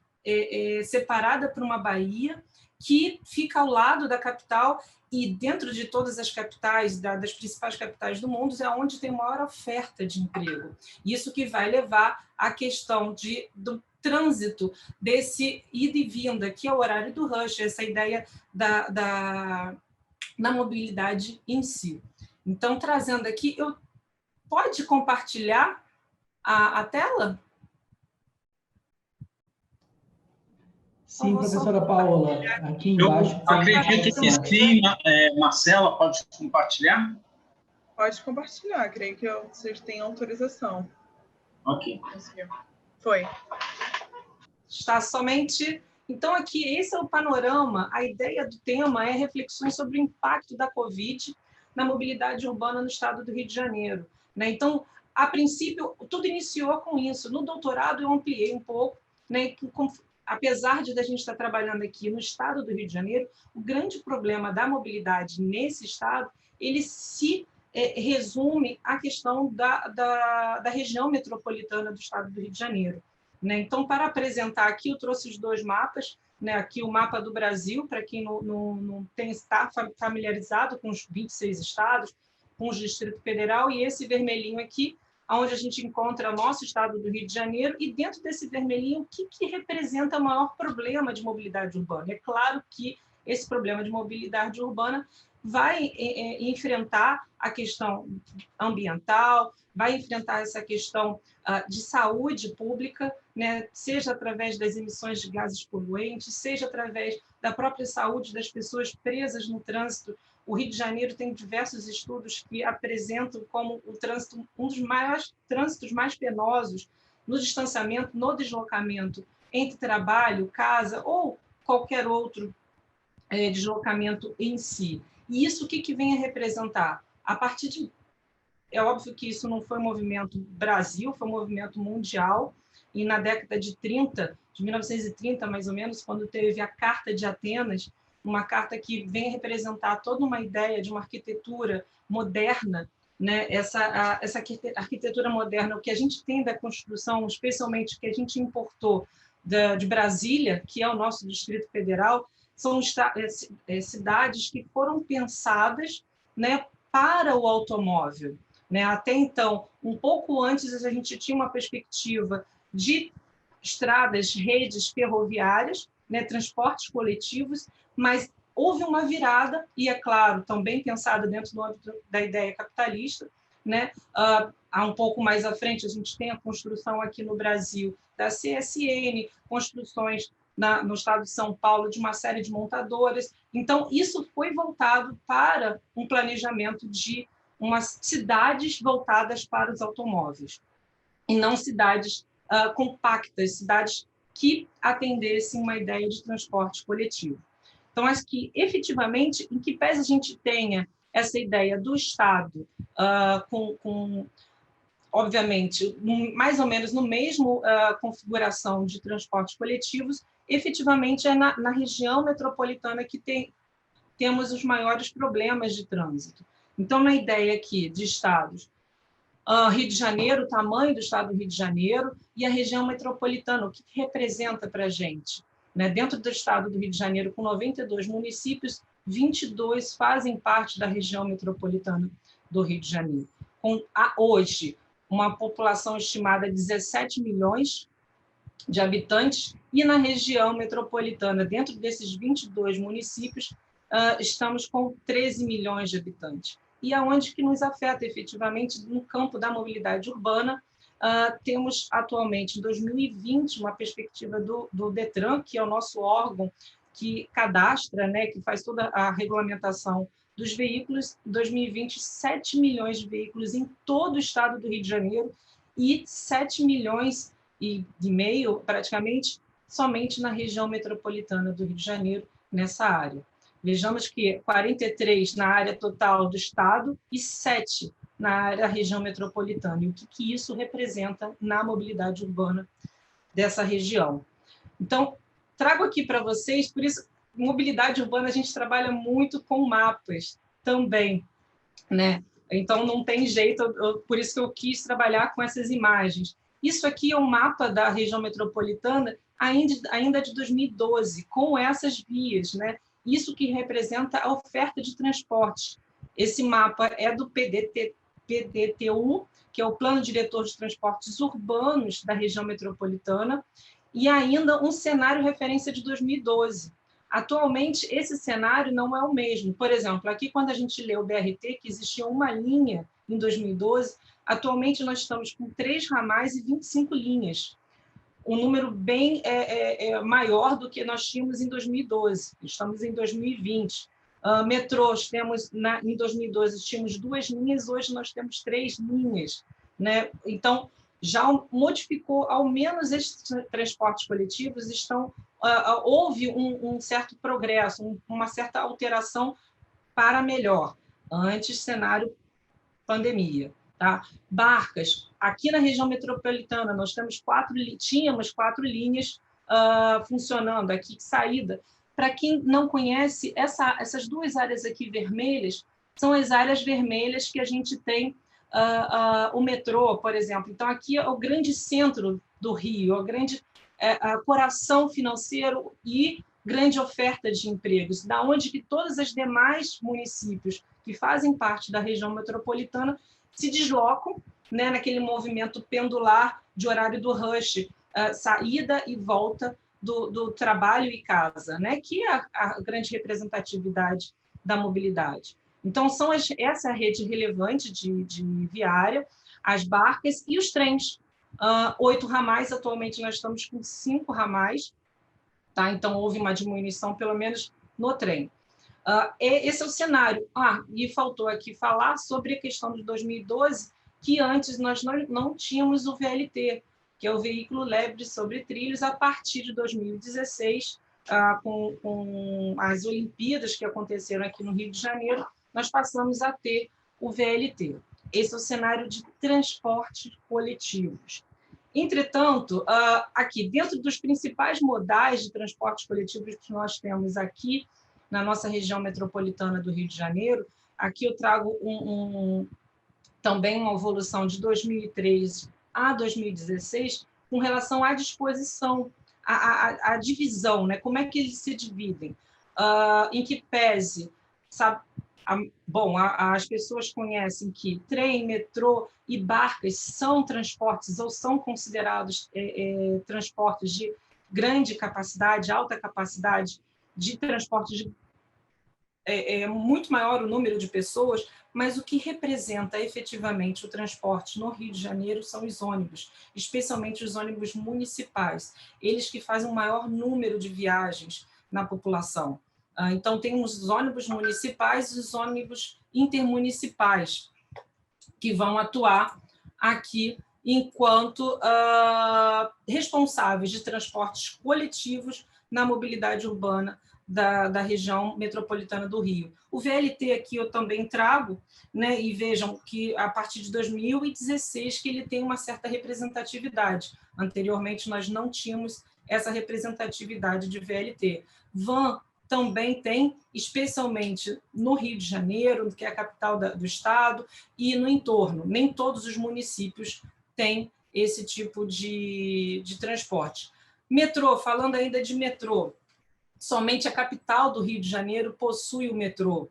separada por uma baía, que fica ao lado da capital, e dentro de todas as capitais, das principais capitais do mundo, é onde tem maior oferta de emprego. Isso que vai levar à questão do trânsito, desse ida e vinda, que é o horário do rush, essa ideia da mobilidade em si. Então, trazendo aqui, pode compartilhar a tela?
Sim, professora Paola, aqui embaixo...
Eu acredito que sim, Marcela, pode compartilhar?
Pode compartilhar, creio que vocês têm autorização.
Ok.
Foi.
Está somente... Então, aqui, esse é o panorama, a ideia do tema é reflexões sobre o impacto da Covid na mobilidade urbana no estado do Rio de Janeiro. Né? Então, a princípio, tudo iniciou com isso. No doutorado, eu ampliei um pouco, né? Apesar de a gente estar trabalhando aqui no estado do Rio de Janeiro, o grande problema da mobilidade nesse estado, ele se resume à questão da região metropolitana do estado do Rio de Janeiro. Né? Então, para apresentar aqui, eu trouxe os dois mapas, né? Aqui o mapa do Brasil, para quem não está familiarizado com os 26 estados, com o Distrito Federal, e esse vermelhinho aqui, onde a gente encontra o nosso estado do Rio de Janeiro, e dentro desse vermelhinho, o que representa o maior problema de mobilidade urbana? É claro que esse problema de mobilidade urbana vai enfrentar a questão ambiental, vai enfrentar essa questão de saúde pública, né? Seja através das emissões de gases poluentes, seja através da própria saúde das pessoas presas no trânsito. O Rio de Janeiro tem diversos estudos que apresentam como o trânsito, um dos maiores trânsitos mais penosos no distanciamento, no deslocamento entre trabalho, casa ou qualquer outro deslocamento em si. E isso o que vem a representar? A partir de... É óbvio que isso não foi um movimento Brasil, foi um movimento mundial, e na década de 1930, mais ou menos, quando teve a Carta de Atenas, uma carta que vem representar toda uma ideia de uma arquitetura moderna, né? Essa arquitetura moderna, o que a gente tem da construção, especialmente o que a gente importou de Brasília, que é o nosso Distrito Federal, são cidades que foram pensadas, né, para o automóvel. Né? Até então, um pouco antes, a gente tinha uma perspectiva de estradas, redes ferroviárias, né, transportes coletivos, mas houve uma virada, e é claro, também pensada dentro do âmbito da ideia capitalista, né? Um pouco mais à frente, a gente tem a construção aqui no Brasil da CSN, construções no estado de São Paulo de uma série de montadoras. Então, isso foi voltado para um planejamento de umas cidades voltadas para os automóveis, e não cidades compactas, cidades que atendessem uma ideia de transporte coletivo. Então, acho que, efetivamente, em que pese a gente tenha essa ideia do Estado obviamente, mais ou menos no mesmo configuração de transportes coletivos, efetivamente é na região metropolitana que temos os maiores problemas de trânsito. Então, na ideia aqui de estados, Rio de Janeiro, o tamanho do estado do Rio de Janeiro e a região metropolitana, o que representa para a gente? Né? Dentro do estado do Rio de Janeiro, com 92 municípios, 22 fazem parte da região metropolitana do Rio de Janeiro. Hoje, uma população estimada de 17 milhões de habitantes, e na região metropolitana, dentro desses 22 municípios, estamos com 13 milhões de habitantes. E aonde que nos afeta efetivamente no campo da mobilidade urbana, temos atualmente, em 2020, uma perspectiva do DETRAN, que é o nosso órgão que cadastra, né, que faz toda a regulamentação dos veículos, em 2020, 7 milhões de veículos em todo o estado do Rio de Janeiro e 7 milhões e meio, praticamente, somente na região metropolitana do Rio de Janeiro, nessa área. Vejamos que 43 na área total do estado e 7 na área da região metropolitana. E o que isso representa na mobilidade urbana dessa região. Então, trago aqui para vocês, por isso, mobilidade urbana, a gente trabalha muito com mapas também, né? Então, não tem jeito, por isso que eu quis trabalhar com essas imagens. Isso aqui é um mapa da região metropolitana ainda de 2012, com essas vias, né? Isso que representa a oferta de transporte. Esse mapa é do PDT-U, que é o Plano Diretor de Transportes Urbanos da região metropolitana, e ainda um cenário referência de 2012. Atualmente, esse cenário não é o mesmo. Por exemplo, aqui, quando a gente lê o BRT, que existia uma linha em 2012, atualmente nós estamos com 3 ramais e 25 linhas. Um número bem maior do que nós tínhamos em 2012. Estamos em 2020. Metrôs, em 2012 tínhamos 2 linhas, hoje nós temos 3 linhas. Né? Então, já modificou, ao menos esses transportes coletivos houve um certo progresso, uma certa alteração para melhor, antes cenário pandemia. Tá? Barcas, aqui na região metropolitana, nós tínhamos 4 linhas funcionando aqui, saída. Para quem não conhece, essas 2 áreas aqui vermelhas são as áreas vermelhas que a gente tem o metrô, por exemplo. Então, aqui é o grande centro do Rio, o grande coração financeiro e grande oferta de empregos, da onde que todos os demais municípios que fazem parte da região metropolitana se deslocam, né, naquele movimento pendular de horário do rush, saída e volta do trabalho e casa, né, que é a grande representatividade da mobilidade. Então, essa é a rede relevante de viária, as barcas e os trens. 8 ramais, atualmente nós estamos com 5 ramais, tá? Então, houve uma diminuição, pelo menos, no trem. Esse é o cenário. E faltou aqui falar sobre a questão de 2012, que antes nós não tínhamos o VLT, que é o veículo leve sobre trilhos, a partir de 2016, com as Olimpíadas que aconteceram aqui no Rio de Janeiro, nós passamos a ter o VLT. Esse é o cenário de transportes coletivos. Entretanto, aqui, dentro dos principais modais de transportes coletivos que nós temos aqui, na nossa região metropolitana do Rio de Janeiro, aqui eu trago também uma evolução de 2003 a 2016 com relação à disposição, à divisão, né? Como é que eles se dividem? Em que pese, sabe? Bom, as pessoas conhecem que trem, metrô e barcas são transportes ou são considerados transportes de grande capacidade, alta capacidade de transporte é muito maior o número de pessoas, mas o que representa efetivamente o transporte no Rio de Janeiro são os ônibus, especialmente os ônibus municipais, eles que fazem o maior número de viagens na população. Então, temos os ônibus municipais e os ônibus intermunicipais, que vão atuar aqui enquanto responsáveis de transportes coletivos na mobilidade urbana da região metropolitana do Rio. O VLT aqui eu também trago, né, e vejam que a partir de 2016 que ele tem uma certa representatividade. Anteriormente nós não tínhamos essa representatividade de VLT. Van também tem, especialmente no Rio de Janeiro, que é a capital do estado, e no entorno. Nem todos os municípios têm esse tipo de transporte. Metrô, falando ainda de metrô, somente a capital do Rio de Janeiro possui o metrô,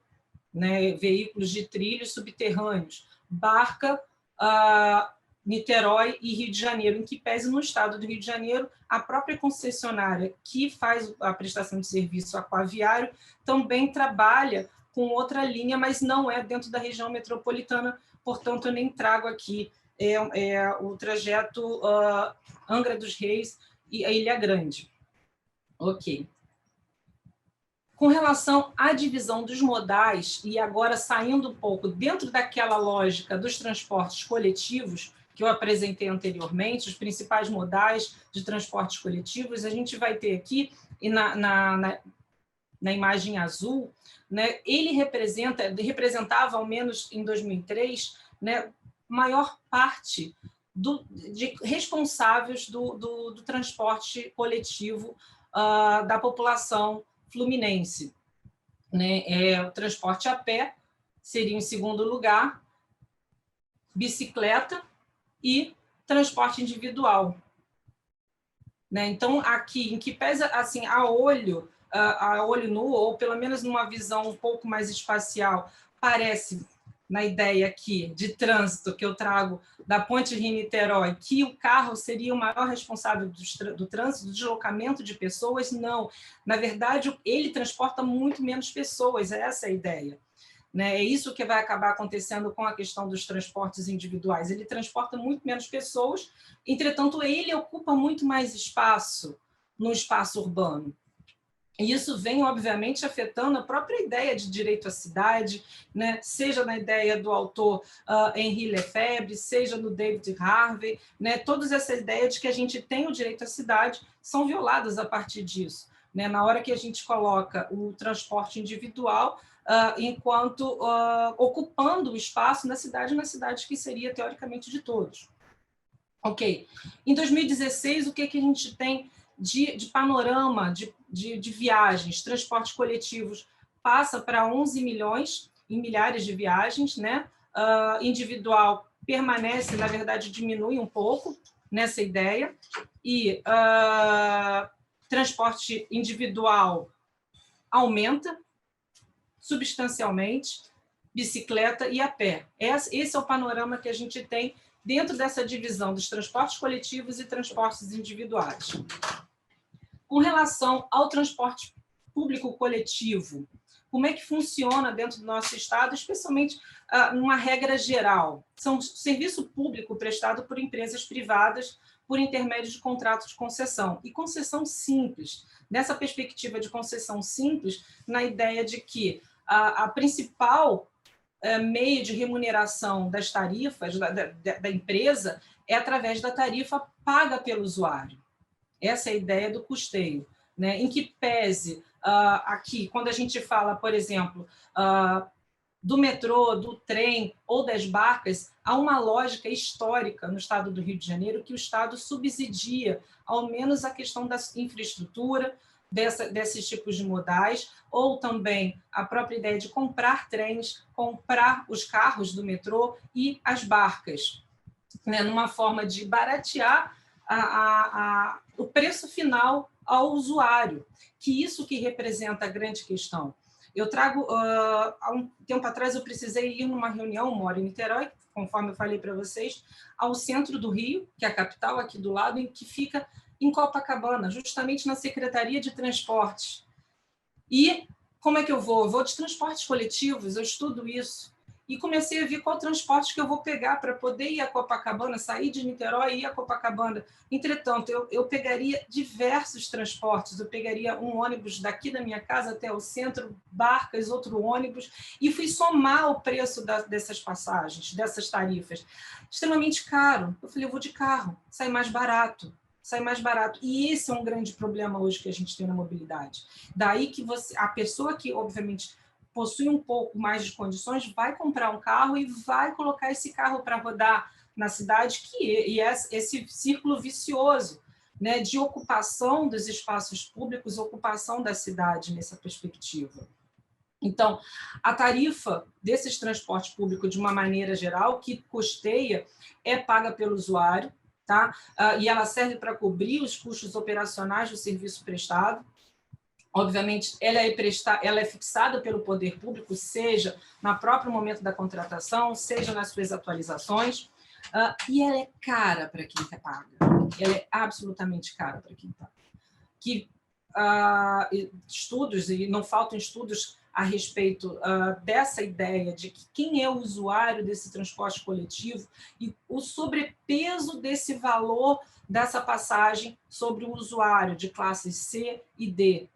né? Veículos de trilhos subterrâneos, Barca, Niterói e Rio de Janeiro, em que pese no estado do Rio de Janeiro, a própria concessionária que faz a prestação de serviço aquaviário também trabalha com outra linha, mas não é dentro da região metropolitana, portanto, eu nem trago aqui o trajeto Angra dos Reis e a Ilha Grande. Ok. Com relação à divisão dos modais, e agora saindo um pouco dentro daquela lógica dos transportes coletivos, que eu apresentei anteriormente, os principais modais de transportes coletivos, a gente vai ter aqui, e na imagem azul, né, ele representava, ao menos em 2003, né, maior parte de responsáveis do transporte coletivo da população fluminense, né? O transporte a pé seria em segundo lugar, bicicleta e transporte individual, né? Então, aqui, em que pesa assim, a olho nu, ou pelo menos numa visão um pouco mais espacial, parece, na ideia aqui de trânsito que eu trago da Ponte Rio-Niterói, que o carro seria o maior responsável do trânsito, do deslocamento de pessoas. Não. Na verdade, ele transporta muito menos pessoas, essa é a ideia. Né? É isso que vai acabar acontecendo com a questão dos transportes individuais. Ele transporta muito menos pessoas, entretanto, ele ocupa muito mais espaço no espaço urbano. E isso vem, obviamente, afetando a própria ideia de direito à cidade, né? Seja na ideia do autor Henri Lefebvre, seja no David Harvey, né? Todas essas ideias de que a gente tem o direito à cidade são violadas a partir disso, né? Na hora que a gente coloca o transporte individual enquanto ocupando o espaço na cidade que seria, teoricamente, de todos. Ok. Em 2016, o que a gente tem de panorama de viagens, transportes coletivos, passa para 11 milhões em milhares de viagens, né? Individual permanece, na verdade, diminui um pouco nessa ideia, e transporte individual aumenta substancialmente, bicicleta e a pé. Esse é o panorama que a gente tem dentro dessa divisão dos transportes coletivos e transportes individuais. Com relação ao transporte público coletivo, como é que funciona dentro do nosso estado, especialmente numa regra geral? São serviço público prestado por empresas privadas por intermédio de contratos de concessão. E concessão simples. Nessa perspectiva de concessão simples, na ideia de que a principal meio de remuneração das tarifas da empresa é através da tarifa paga pelo usuário. Essa é a ideia do custeio, né? Em que pese aqui, quando a gente fala, por exemplo, do metrô, do trem ou das barcas, há uma lógica histórica no estado do Rio de Janeiro que o estado subsidia, ao menos, a questão da infraestrutura desses tipos de modais, ou também a própria ideia de comprar trens, comprar os carros do metrô e as barcas, né? Numa forma de baratear o preço final ao usuário, que isso que representa a grande questão. Eu trago, há um tempo atrás, eu precisei ir numa reunião, moro em Niterói, conforme eu falei para vocês, ao centro do Rio, que é a capital aqui do lado, em que fica em Copacabana, justamente na Secretaria de Transportes. E como é que eu vou? Eu vou de transportes coletivos, eu estudo isso. E comecei a ver qual transporte que eu vou pegar para poder ir a Copacabana, sair de Niterói e ir a Copacabana. Entretanto, eu pegaria diversos transportes, eu pegaria um ônibus daqui da minha casa até o centro, Barcas, outro ônibus, e fui somar o preço dessas passagens, dessas tarifas. Extremamente caro. Eu falei, eu vou de carro, sai mais barato. Sai mais barato. E esse é um grande problema hoje que a gente tem na mobilidade. Daí que a pessoa que, obviamente, possui um pouco mais de condições, vai comprar um carro e vai colocar esse carro para rodar na cidade, e é esse círculo vicioso, né, de ocupação dos espaços públicos, ocupação da cidade nessa perspectiva. Então, a tarifa desses transportes públicos, de uma maneira geral, que custeia, é paga pelo usuário, tá? E ela serve para cobrir os custos operacionais do serviço prestado. Obviamente, ela é fixada pelo poder público, seja no próprio momento da contratação, seja nas suas atualizações, e ela é cara para quem paga. Ela é absolutamente cara para quem paga. Estudos, e não faltam estudos a respeito dessa ideia de que quem é o usuário desse transporte coletivo e o sobrepeso desse valor dessa passagem sobre o usuário de classes C e D.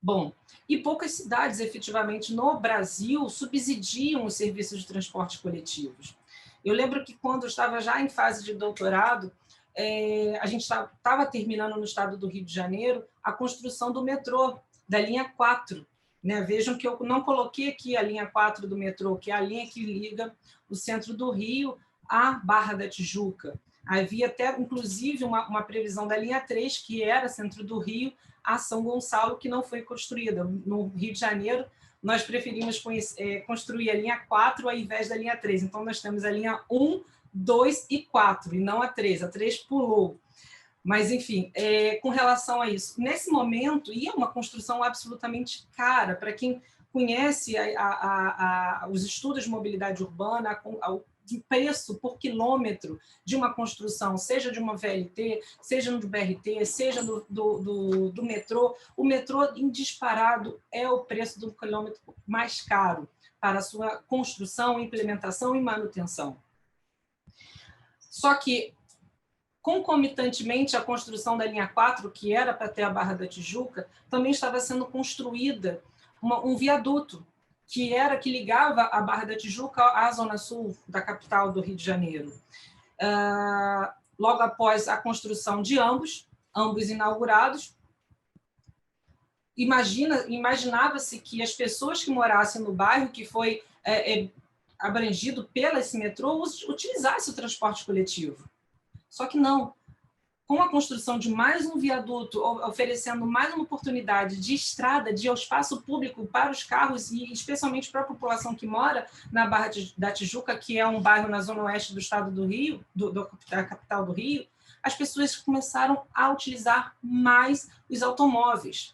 Bom, e poucas cidades, efetivamente, no Brasil, subsidiam os serviços de transporte coletivos. Eu lembro que, quando eu estava já em fase de doutorado, a gente estava terminando no estado do Rio de Janeiro a construção do metrô, da linha 4. Né? Vejam que eu não coloquei aqui a linha 4 do metrô, que é a linha que liga o centro do Rio à Barra da Tijuca. Havia até, inclusive, uma previsão da linha 3, que era centro do Rio, a São Gonçalo, que não foi construída. No Rio de Janeiro, nós preferimos construir a linha 4 ao invés da linha 3. Então, nós temos a linha 1, 2 e 4, e não a 3. A 3 pulou. Mas, enfim, com relação a isso, nesse momento, e é uma construção absolutamente cara, para quem conhece os estudos de mobilidade urbana, o preço por quilômetro de uma construção, seja de uma VLT, seja do BRT, seja do metrô. O metrô, em disparado, é o preço do quilômetro mais caro para a sua construção, implementação e manutenção. Só que, concomitantemente, a construção da linha 4, que era para ter a Barra da Tijuca, também estava sendo construída um viaduto, que ligava a Barra da Tijuca à zona sul da capital do Rio de Janeiro. Logo após a construção de ambos inaugurados, imaginava-se que as pessoas que morassem no bairro que foi abrangido pelo esse metrô utilizassem o transporte coletivo. Só que não. Com a construção de mais um viaduto, oferecendo mais uma oportunidade de estrada, de espaço público para os carros e especialmente para a população que mora na Barra da Tijuca, que é um bairro na zona oeste do estado do Rio, da capital do Rio, as pessoas começaram a utilizar mais os automóveis.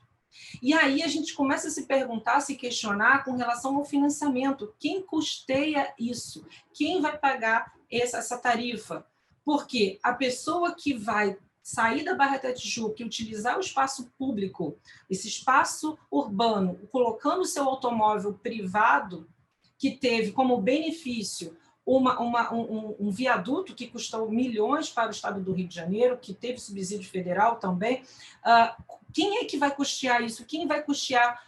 E aí a gente começa a se perguntar, a se questionar com relação ao financiamento. Quem custeia isso? Quem vai pagar essa tarifa? Porque a pessoa que vai sair da Barra da Tijuca e utilizar o espaço público, esse espaço urbano, colocando o seu automóvel privado, que teve como benefício um viaduto que custou milhões para o estado do Rio de Janeiro, que teve subsídio federal também, quem é que vai custear isso? Quem vai custear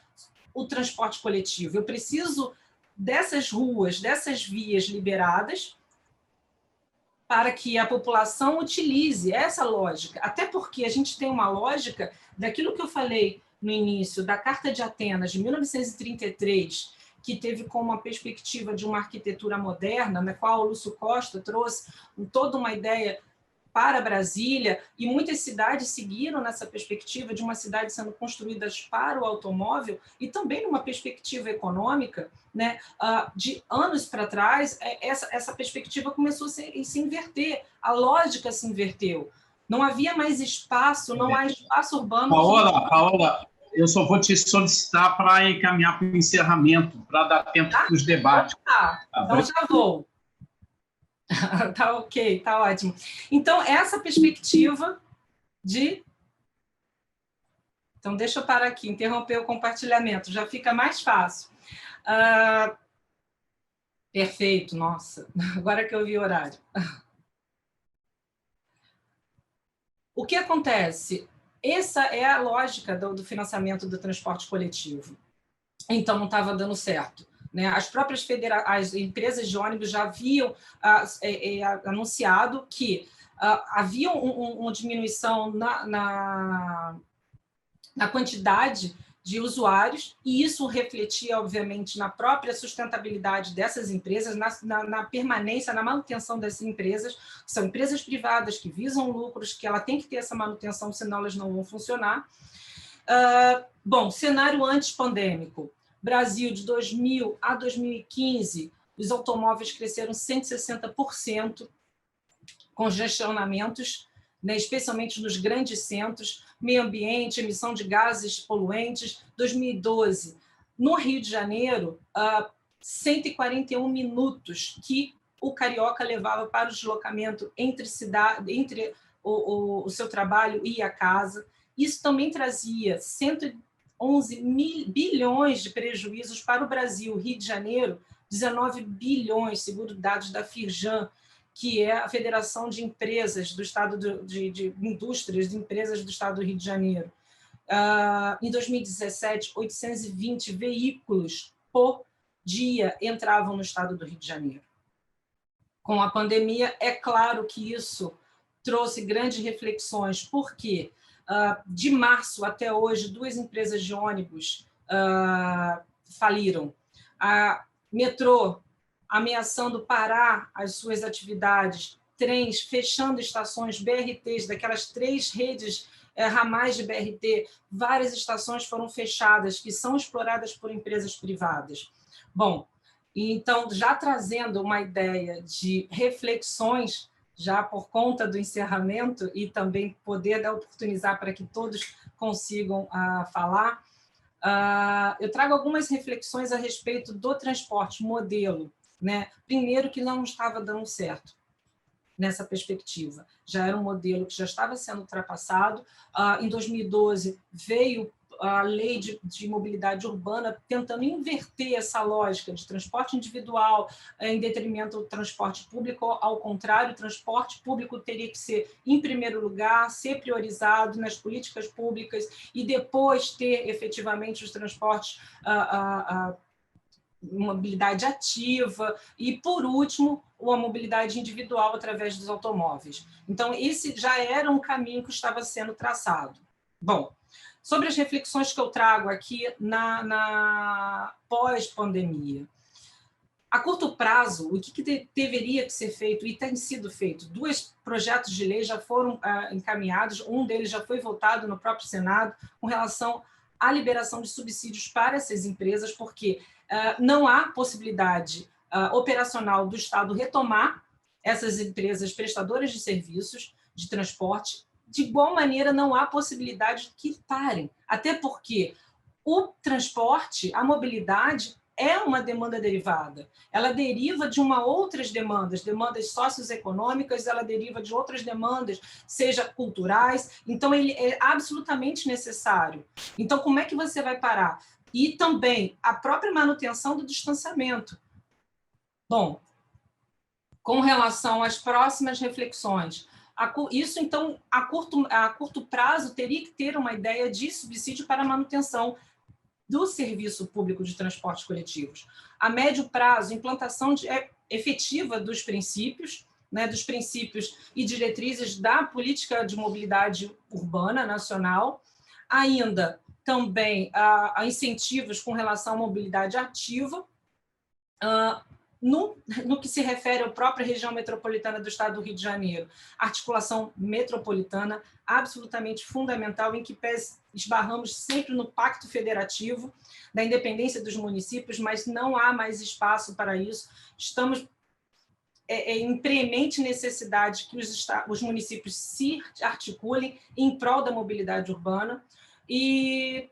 o transporte coletivo? Eu preciso dessas ruas, dessas vias liberadas, para que a população utilize essa lógica. Até porque a gente tem uma lógica daquilo que eu falei no início, da Carta de Atenas, de 1933, que teve como uma perspectiva de uma arquitetura moderna, na qual o Lúcio Costa trouxe toda uma ideia para Brasília, e muitas cidades seguiram nessa perspectiva de uma cidade sendo construída para o automóvel, e também numa perspectiva econômica, né? De anos para trás, essa perspectiva começou a se inverter, a lógica se inverteu. Não havia mais espaço, não há espaço urbano.
Paola, eu só vou te solicitar para encaminhar para o encerramento, para dar tempo para os debates.
Então já vou. Tá ok, tá ótimo. Então, essa perspectiva de Então, deixa eu parar aqui, interromper o compartilhamento, já fica mais fácil. Perfeito, nossa, agora que eu vi o horário. O que acontece? Essa é a lógica do financiamento do transporte coletivo. Então, não estava dando certo, né? As próprias as empresas de ônibus já haviam anunciado que havia uma diminuição na quantidade de usuários, e isso refletia, obviamente, na própria sustentabilidade dessas empresas, na permanência, na manutenção dessas empresas. São empresas privadas que visam lucros, que ela tem que ter essa manutenção, senão elas não vão funcionar. Bom, cenário antes pandêmico. Brasil, de 2000 a 2015, os automóveis cresceram 160%, congestionamentos, né, especialmente nos grandes centros, meio ambiente, emissão de gases poluentes. 2012, no Rio de Janeiro, 141 minutos que o carioca levava para o deslocamento entre o seu trabalho e a casa. Isso também trazia 111 bilhões de prejuízos para o Brasil. Rio de Janeiro, 19 bilhões, segundo dados da Firjan, que é a Federação de Empresas do Estado de Indústrias de Empresas do Estado do Rio de Janeiro. Em 2017, 820 veículos por dia entravam no Estado do Rio de Janeiro. Com a pandemia, é claro que isso trouxe grandes reflexões, porque de março até hoje, 2 empresas de ônibus faliram. A Metrô ameaçando parar as suas atividades, trens fechando estações, BRTs, daquelas 3 redes ramais de BRT, várias estações foram fechadas, que são exploradas por empresas privadas. Bom, então, já trazendo uma ideia de reflexões, já por conta do encerramento, e também poder oportunizar para que todos consigam falar, eu trago algumas reflexões a respeito do transporte modelo, né? Primeiro, que não estava dando certo nessa perspectiva. Já era um modelo que já estava sendo ultrapassado. Em 2012, veio a lei de mobilidade urbana tentando inverter essa lógica de transporte individual em detrimento do transporte público. Ao contrário, o transporte público teria que ser, em primeiro lugar, ser priorizado nas políticas públicas e depois ter efetivamente os transportes mobilidade ativa e, por último, a mobilidade individual através dos automóveis. Então, esse já era um caminho que estava sendo traçado. Bom, sobre as reflexões que eu trago aqui na pós-pandemia. A curto prazo, o que deveria ser feito e tem sido feito? 2 projetos de lei já foram encaminhados, um deles já foi votado no próprio Senado com relação à liberação de subsídios para essas empresas, porque não há possibilidade operacional do Estado retomar essas empresas prestadoras de serviços de transporte. De igual maneira, não há possibilidade de que parem, até porque o transporte, a mobilidade, é uma demanda derivada. Ela deriva de outras demandas socioeconômicas, ela deriva de outras demandas, seja culturais. Então, ele é absolutamente necessário. Então, como é que você vai parar? E também a própria manutenção do distanciamento. Bom, com relação às próximas reflexões, isso, então, a curto prazo, teria que ter uma ideia de subsídio para a manutenção do serviço público de transportes coletivos. A médio prazo, implantação efetiva dos princípios, né, dos princípios e diretrizes da política de mobilidade urbana nacional, ainda também a incentivos com relação à mobilidade ativa, no que se refere à própria região metropolitana do Estado do Rio de Janeiro, articulação metropolitana absolutamente fundamental, em que esbarramos sempre no pacto federativo da independência dos municípios, mas não há mais espaço para isso. Estamos em premente necessidade que os municípios se articulem em prol da mobilidade urbana. E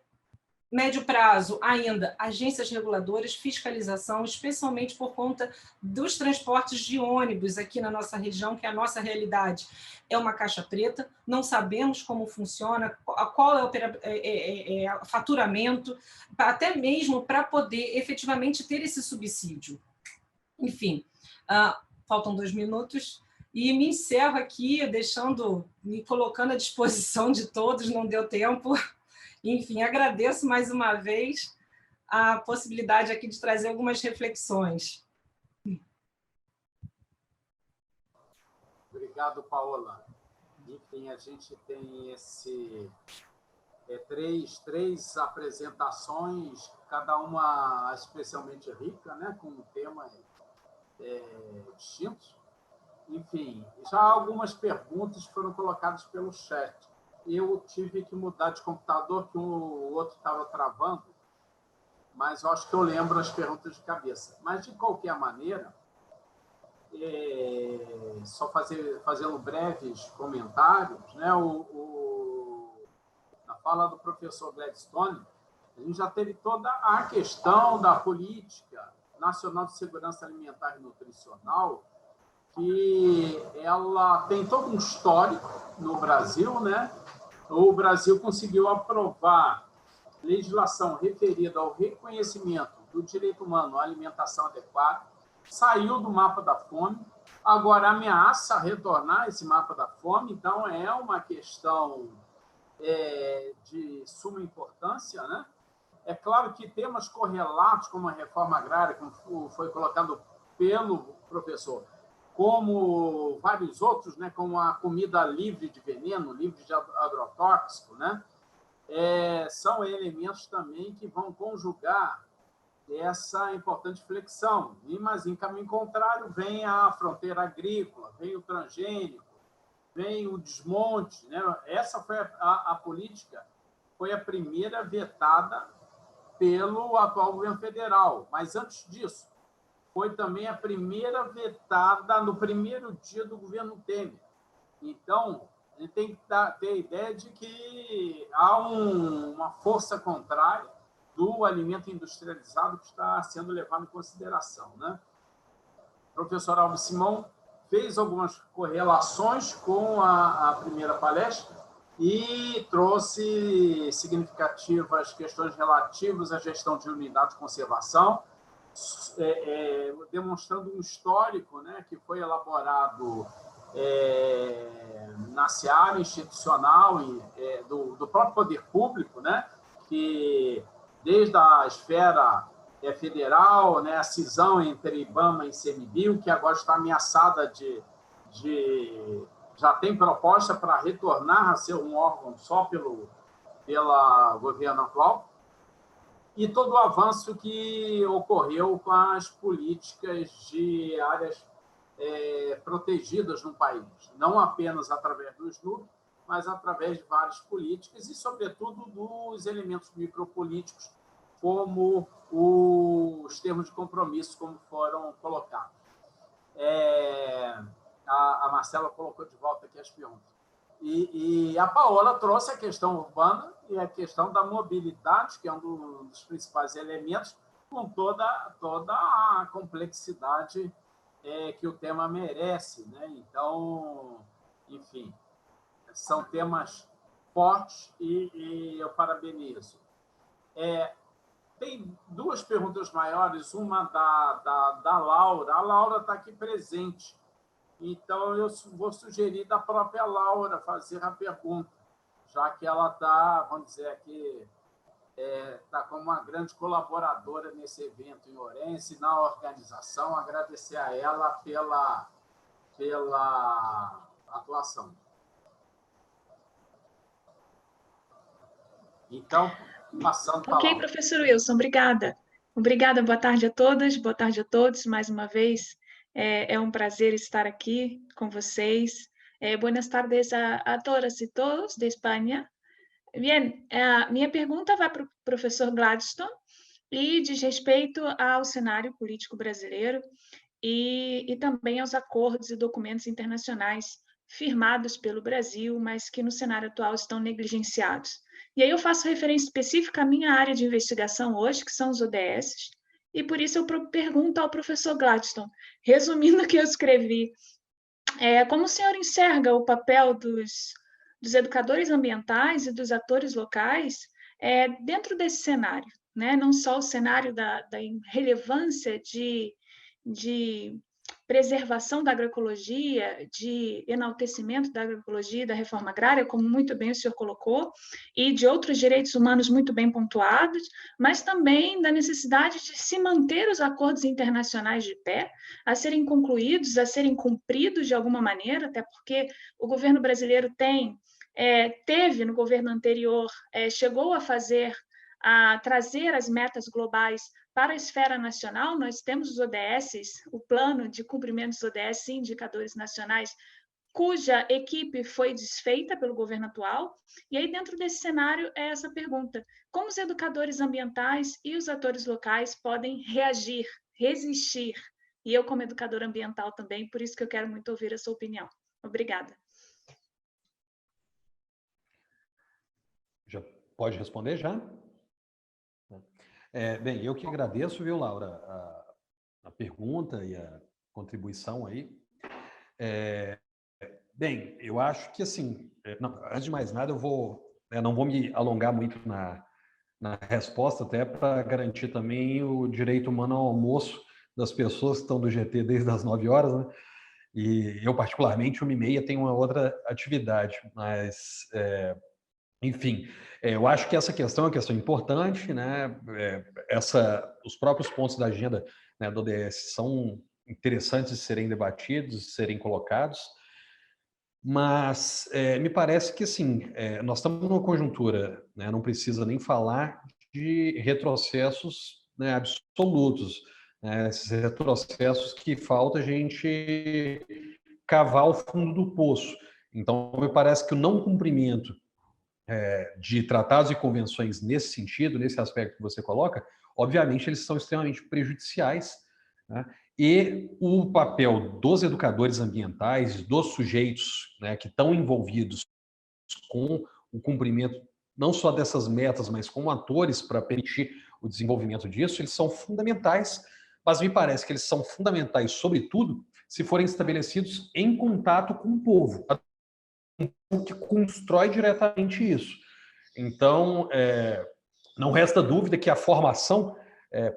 Médio prazo, ainda, agências reguladoras, fiscalização, especialmente por conta dos transportes de ônibus aqui na nossa região, que é a nossa realidade. É uma caixa preta, não sabemos como funciona, qual é o faturamento, até mesmo para poder efetivamente ter esse subsídio. Enfim, faltam 2 minutos, e me encerro aqui, me colocando à disposição de todos, não deu tempo. Enfim, agradeço mais uma vez a possibilidade aqui de trazer algumas reflexões.
Obrigado, Paola. Enfim, a gente tem três apresentações, cada uma especialmente rica, né, com temas distintos. Enfim, já algumas perguntas foram colocadas pelo chat. Eu tive que mudar de computador, que o outro estava travando, mas eu acho que eu lembro as perguntas de cabeça. Mas, de qualquer maneira, só fazendo breves comentários, né? Na fala do professor Gladstone, a gente já teve toda a questão da política nacional de segurança alimentar e nutricional, que ela tem todo um histórico no Brasil, né? O Brasil conseguiu aprovar legislação referida ao reconhecimento do direito humano à alimentação adequada, saiu do mapa da fome, agora ameaça retornar esse mapa da fome, então é uma questão de suma importância, né? É claro que temas correlatos, como a reforma agrária, como foi colocado pelo professor, como vários outros, né, como a comida livre de veneno, livre de agrotóxico, né, são elementos também que vão conjugar essa importante flexão. Mas, em caminho contrário, vem a fronteira agrícola, vem o transgênico, vem o desmonte, né? Essa foi a política, foi a primeira vetada pelo atual governo federal, mas antes disso, foi também a primeira vetada no primeiro dia do governo Temer. Então, a gente tem que ter a ideia de que há uma força contrária do alimento industrializado que está sendo levado em consideração, né? O professor Alves Simão fez algumas correlações com a primeira palestra e trouxe significativas questões relativas à gestão de unidade de conservação, demonstrando um histórico, né, que foi elaborado na seara institucional e do próprio poder público, né, que desde a esfera federal, né, a cisão entre IBAMA e ICMBio, que agora está ameaçada já tem proposta para retornar a ser um órgão só pelo governo atual, e todo o avanço que ocorreu com as políticas de áreas protegidas no país, não apenas através do SNUP, mas através de várias políticas e, sobretudo, dos elementos micropolíticos, como os termos de compromisso, como foram colocados. A Marcela colocou de volta aqui as perguntas. E a Paola trouxe a questão urbana e a questão da mobilidade, que é um dos principais elementos, com toda a complexidade que o tema merece, né? Então, enfim, são temas fortes e eu parabenizo. Tem duas perguntas maiores, uma da Laura. A Laura está aqui presente. Então, eu vou sugerir da própria Laura fazer a pergunta, já que ela está, vamos dizer aqui, está como uma grande colaboradora nesse evento em Ourense, na organização. Agradecer a ela pela atuação. Então, passando para
Ok, professor Wilson, obrigada. Obrigada, boa tarde a todas, boa tarde a todos, mais uma vez. É um prazer estar aqui com vocês. Buenas tardes a todas e todos de Espanha. Bien, minha pergunta vai para o professor Gladstone e diz respeito ao cenário político brasileiro e também aos acordos e documentos internacionais firmados pelo Brasil, mas que no cenário atual estão negligenciados. E aí eu faço referência específica à minha área de investigação hoje, que são os ODS, e por isso eu pergunto ao professor Gladstone, resumindo o que eu escrevi, como o senhor enxerga o papel dos educadores ambientais e dos atores locais dentro desse cenário, né? Não só o cenário da relevância de preservação da agroecologia, de enaltecimento da agroecologia e da reforma agrária, como muito bem o senhor colocou, e de outros direitos humanos muito bem pontuados, mas também da necessidade de se manter os acordos internacionais de pé, a serem concluídos, a serem cumpridos de alguma maneira, até porque o governo brasileiro teve no governo anterior, chegou a trazer as metas globais para a esfera nacional. Nós temos os ODS, o plano de cumprimento dos ODS, indicadores nacionais, cuja equipe foi desfeita pelo governo atual. E aí, dentro desse cenário, é essa pergunta: como os educadores ambientais e os atores locais podem reagir, resistir? E eu, como educadora ambiental também, por isso que eu quero muito ouvir a sua opinião. Obrigada.
Já pode responder, já? Bem, eu que agradeço, viu, Laura, a pergunta e a contribuição aí. Bem, eu acho que, assim, antes de mais nada, eu não vou me alongar muito na resposta, até para garantir também o direito humano ao almoço das pessoas que estão do GT desde as 9 horas, né? E eu, particularmente, 1h30 tenho uma outra atividade, mas... Enfim, eu acho que essa questão é uma questão importante, né? Os próprios pontos da agenda, né, do ODS são interessantes de serem debatidos, de serem colocados, mas me parece que, assim, nós estamos numa conjuntura, né, não precisa nem falar de retrocessos, né, absolutos, né, esses retrocessos que falta a gente cavar o fundo do poço. Então, me parece que o não cumprimento de tratados e convenções nesse sentido, nesse aspecto que você coloca, obviamente eles são extremamente prejudiciais, né? E o papel dos educadores ambientais, dos sujeitos, né, que estão envolvidos com o cumprimento não só dessas metas, mas como atores para permitir o desenvolvimento disso, eles são fundamentais, mas me parece que eles são fundamentais, sobretudo, se forem estabelecidos em contato com o povo, que constrói diretamente isso. Então, não resta dúvida que a formação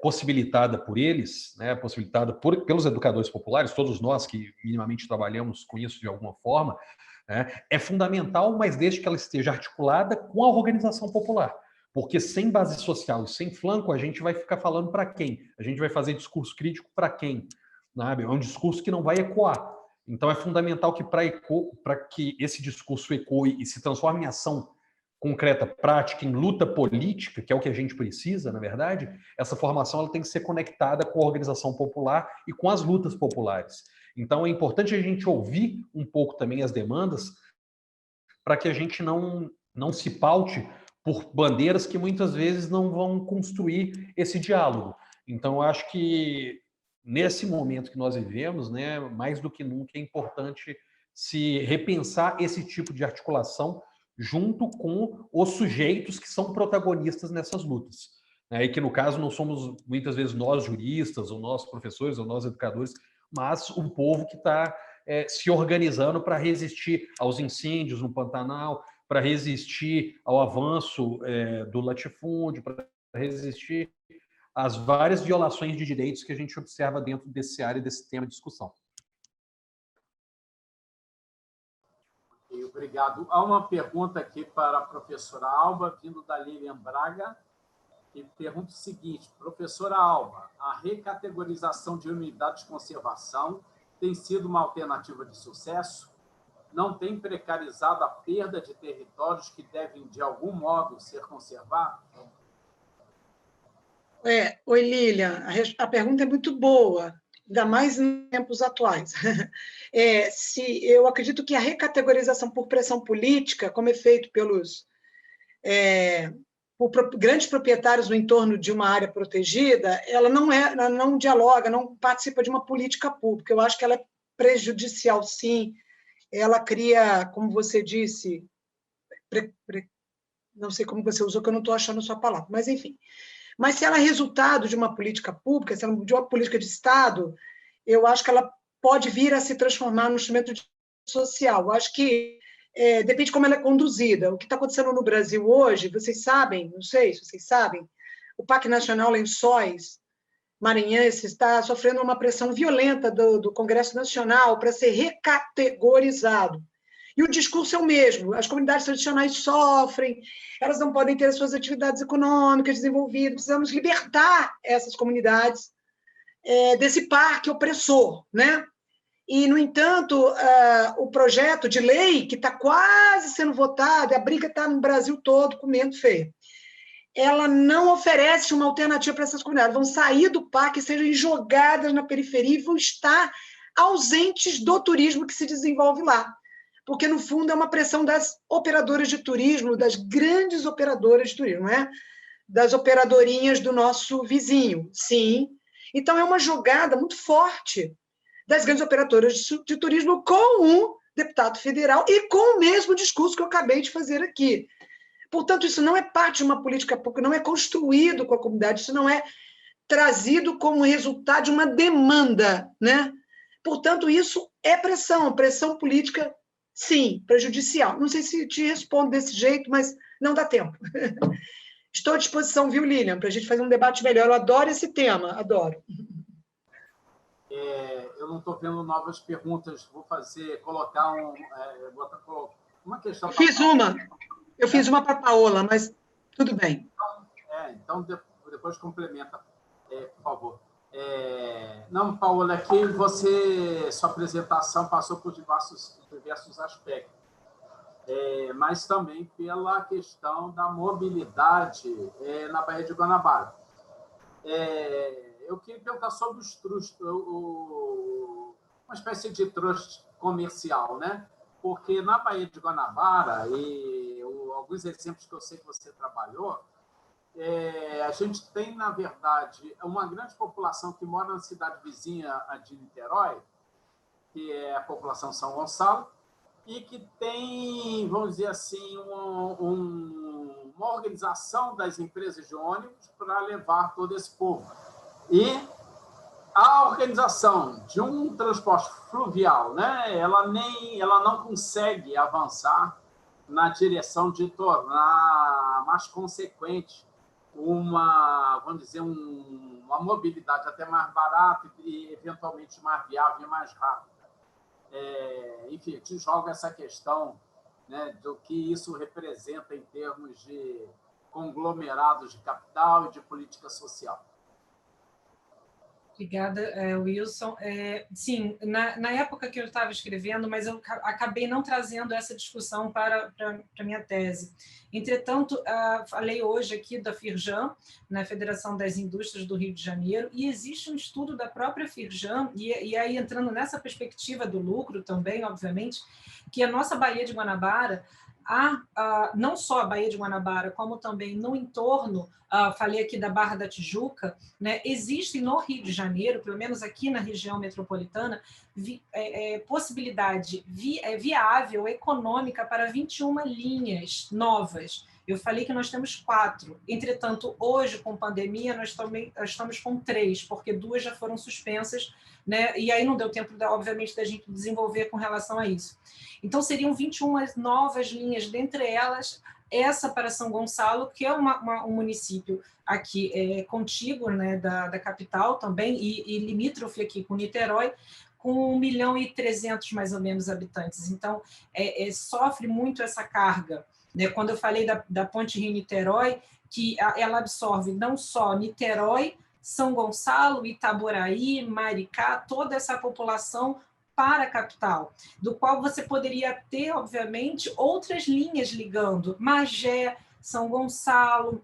possibilitada por eles, né, possibilitada pelos educadores populares, todos nós que minimamente trabalhamos com isso de alguma forma, né, é fundamental, mas desde que ela esteja articulada com a organização popular. Porque sem base social e sem flanco, a gente vai ficar falando para quem? A gente vai fazer discurso crítico para quem? Sabe? É um discurso que não vai ecoar. Então, é fundamental que para que esse discurso ecoe e se transforme em ação concreta, prática, em luta política, que é o que a gente precisa, na verdade, essa formação ela tem que ser conectada com a organização popular e com as lutas populares. Então, é importante a gente ouvir um pouco também as demandas para que a gente não se paute por bandeiras que muitas vezes não vão construir esse diálogo. Então, eu acho que nesse momento que nós vivemos, né, mais do que nunca é importante se repensar esse tipo de articulação junto com os sujeitos que são protagonistas nessas lutas. E que, no caso, não somos, muitas vezes, nós juristas, ou nós professores, ou nós educadores, mas o povo que está se organizando para resistir aos incêndios no Pantanal, para resistir ao avanço do latifúndio, para resistir as várias violações de direitos que a gente observa dentro desse área, desse tema de discussão.
Obrigado. Há uma pergunta aqui para a professora Alba, vindo da Lilian Braga, que pergunta o seguinte: professora Alba, a recategorização de unidades de conservação tem sido uma alternativa de sucesso? Não tem precarizado a perda de territórios que devem, de algum modo, ser conservados?
Oi, Lilian, a pergunta é muito boa, ainda mais em tempos atuais. Eu acredito que a recategorização por pressão política, como é feito por grandes proprietários no entorno de uma área protegida, ela não dialoga, não participa de uma política pública. Eu acho que ela é prejudicial, sim. Ela cria, como você disse, não sei como você usou, que eu não estou achando a sua palavra, mas enfim. Mas se ela é resultado de uma política pública, se ela é de uma política de Estado, eu acho que ela pode vir a se transformar num instrumento social. Eu acho que depende de como ela é conduzida. O que está acontecendo no Brasil hoje, vocês sabem, não sei se vocês sabem, o Parque Nacional Lençóis Maranhenses está sofrendo uma pressão violenta do Congresso Nacional para ser recategorizado. E o discurso é o mesmo, as comunidades tradicionais sofrem, elas não podem ter as suas atividades econômicas desenvolvidas, precisamos libertar essas comunidades desse parque opressor, né? E, no entanto, o projeto de lei, que está quase sendo votado, a briga está no Brasil todo comendo feio, ela não oferece uma alternativa para essas comunidades. Vão sair do parque, sejam jogadas na periferia e vão estar ausentes do turismo que se desenvolve lá. Porque, no fundo, é uma pressão das operadoras de turismo, das grandes operadoras de turismo, não é? Das operadorinhas do nosso vizinho, sim. Então, é uma jogada muito forte das grandes operadoras de turismo com um deputado federal e com o mesmo discurso que eu acabei de fazer aqui. Portanto, isso não é parte de uma política pública, não é construído com a comunidade, isso não é trazido como resultado de uma demanda, né? Portanto, isso é pressão política, sim, prejudicial. Não sei se te respondo desse jeito, mas não dá tempo. Estou à disposição, viu, Lilian, para a gente fazer um debate melhor. Eu adoro esse tema, adoro.
Eu não estou vendo novas perguntas, vou colocar uma questão.
Eu fiz uma para a Paola, mas tudo bem.
Então depois complementa, por favor. Não, Paola, aqui sua apresentação passou por diversos aspectos, mas também pela questão da mobilidade na Baía de Guanabara. Eu queria perguntar sobre os trust, uma espécie de trust comercial, né? Porque na Baía de Guanabara, e alguns exemplos que eu sei que você trabalhou, a gente tem, na verdade, uma grande população que mora na cidade vizinha de Niterói, que é a população São Gonçalo, e que tem, vamos dizer assim, uma organização das empresas de ônibus para levar todo esse povo. E a organização de um transporte fluvial, né, ela não consegue avançar na direção de tornar mais consequente vamos dizer, uma mobilidade até mais barata e, eventualmente, mais viável e mais rápida. Enfim, te jogo essa questão, né, do que isso representa em termos de conglomerados de capital e de política social.
Obrigada, Wilson. Sim, na época que eu estava escrevendo, mas eu acabei não trazendo essa discussão para a minha tese. Entretanto, falei hoje aqui da Firjan, na Federação das Indústrias do Rio de Janeiro, e existe um estudo da própria Firjan, e aí entrando nessa perspectiva do lucro também, obviamente, que a nossa Baía de Guanabara, não só a Baía de Guanabara, como também no entorno, falei aqui da Barra da Tijuca, né, existem no Rio de Janeiro, pelo menos aqui na região metropolitana, possibilidade viável, econômica para 21 linhas novas. Eu falei que nós temos 4. Entretanto, hoje, com pandemia, nós estamos com 3, porque 2 já foram suspensas, né? E aí não deu tempo, obviamente, da gente desenvolver com relação a isso. Então, seriam 21 novas linhas, dentre elas, essa para São Gonçalo, que é um município aqui contíguo, né, da capital também, e limítrofe aqui com Niterói, com 1.300.000, mais ou menos, habitantes. Então, sofre muito essa carga. Quando eu falei da Ponte Rio-Niterói, que ela absorve não só Niterói, São Gonçalo, Itaboraí, Maricá, toda essa população para a capital, do qual você poderia ter, obviamente, outras linhas ligando Magé, São Gonçalo,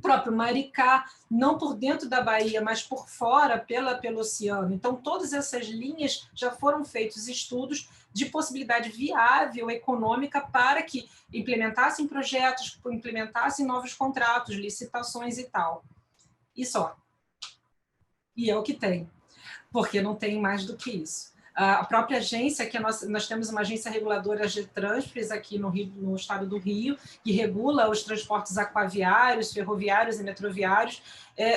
próprio Maricá, não por dentro da Bahia, mas por fora, pelo oceano. Então, todas essas linhas já foram feitos estudos de possibilidade viável econômica para que implementassem projetos, implementassem novos contratos, licitações e tal. E só. E é o que tem, porque não tem mais do que isso. A própria agência, que nós temos uma agência reguladora de Transpres aqui no estado do Rio, que regula os transportes aquaviários, ferroviários e metroviários,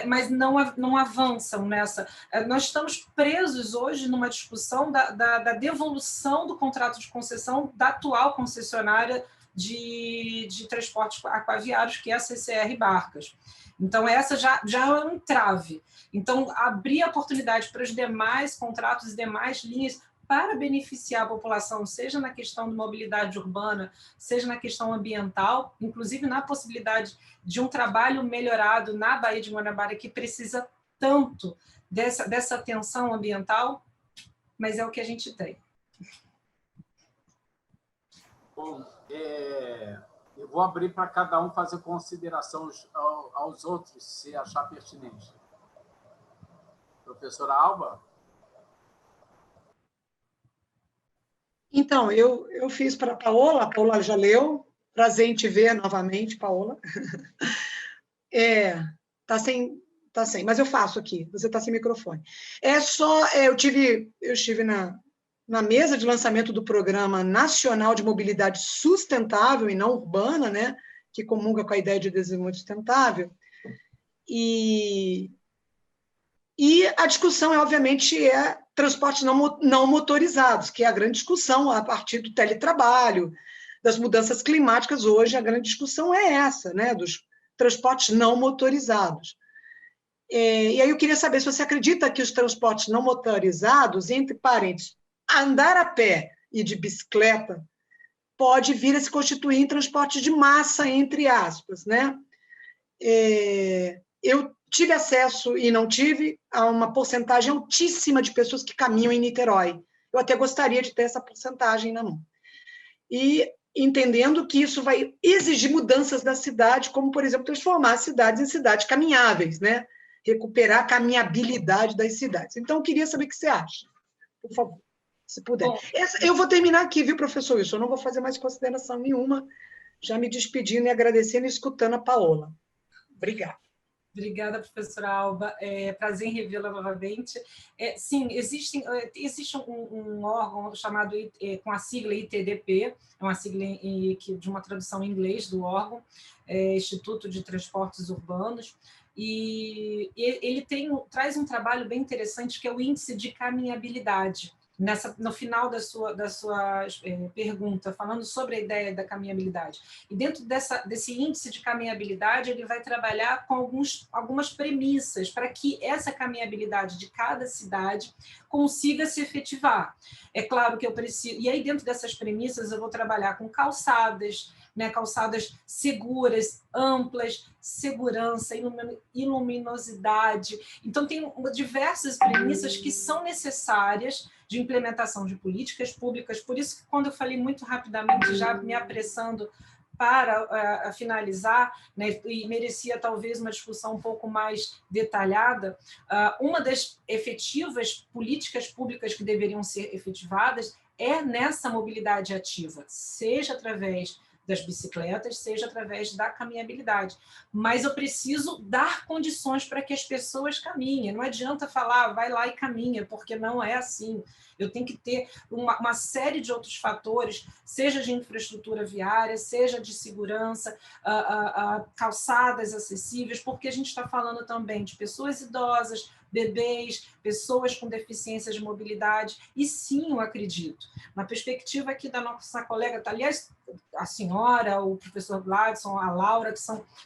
mas não avançam nessa. Nós estamos presos hoje numa discussão da devolução do contrato de concessão da atual concessionária de transportes aquaviários, que é a CCR Barcas. Então, essa já é um entrave. Então, abrir a oportunidade para os demais contratos e demais linhas para beneficiar a população, seja na questão de mobilidade urbana, seja na questão ambiental, inclusive na possibilidade de um trabalho melhorado na Baía de Guanabara, que precisa tanto dessa atenção ambiental, mas é o que a gente tem.
Bom, eu vou abrir para cada um fazer consideração aos outros, se achar pertinente. Professora Alba?
Então, eu fiz para a Paola já leu. Prazer em te ver novamente, Paola. Tá sem, mas eu faço aqui, você está sem microfone. Eu estive na mesa de lançamento do Programa Nacional de Mobilidade Sustentável e Não Urbana, né, que comunga com a ideia de desenvolvimento sustentável, e a discussão, obviamente, transportes não motorizados, que é a grande discussão a partir do teletrabalho, das mudanças climáticas. Hoje, a grande discussão é essa, né, dos transportes não motorizados. E aí eu queria saber se você acredita que os transportes não motorizados, entre parênteses, andar a pé e de bicicleta, pode vir a se constituir em transporte de massa, entre aspas, né? Eu tive acesso, e não tive, a uma porcentagem altíssima de pessoas que caminham em Niterói. Eu até gostaria de ter essa porcentagem na mão. E entendendo que isso vai exigir mudanças da cidade, como, por exemplo, transformar as cidades em cidades caminháveis, né? Recuperar a caminhabilidade das cidades. Então, eu queria saber o que você acha, por favor, se puder.
Bom,
eu vou terminar aqui, viu, professor Wilson? Eu não vou fazer mais consideração nenhuma, já me despedindo e agradecendo e escutando a Paola. Obrigada.
Obrigada, professora Alba. Prazer em revê-la novamente. Sim, existe um órgão chamado, com a sigla ITDP, é uma sigla de uma tradução em inglês do órgão, Instituto de Transportes Urbanos, e ele traz um trabalho bem interessante, que é o índice de caminhabilidade. No final da sua pergunta, falando sobre a ideia da caminhabilidade. E dentro desse índice de caminhabilidade, ele vai trabalhar com algumas premissas para que essa caminhabilidade de cada cidade consiga se efetivar. É claro que eu preciso... E aí, dentro dessas premissas, eu vou trabalhar com calçadas, né, calçadas seguras, amplas, segurança, iluminosidade. Então, tem diversas premissas que são necessárias de implementação de políticas públicas. Por isso que, quando eu falei muito rapidamente, já me apressando para finalizar, né, e merecia talvez uma discussão um pouco mais detalhada, uma das efetivas políticas públicas que deveriam ser efetivadas é nessa mobilidade ativa, seja através das bicicletas, seja através da caminhabilidade. Mas eu preciso dar condições para que as pessoas caminhem. Não adianta falar, vai lá e caminha, porque não é assim. Eu tenho que ter uma série de outros fatores, seja de infraestrutura viária, seja de segurança, calçadas acessíveis, porque a gente está falando também de pessoas idosas, bebês, pessoas com deficiência de mobilidade, e sim, eu acredito. Na perspectiva aqui da nossa colega, aliás, a senhora, o professor Gladson, a Laura, que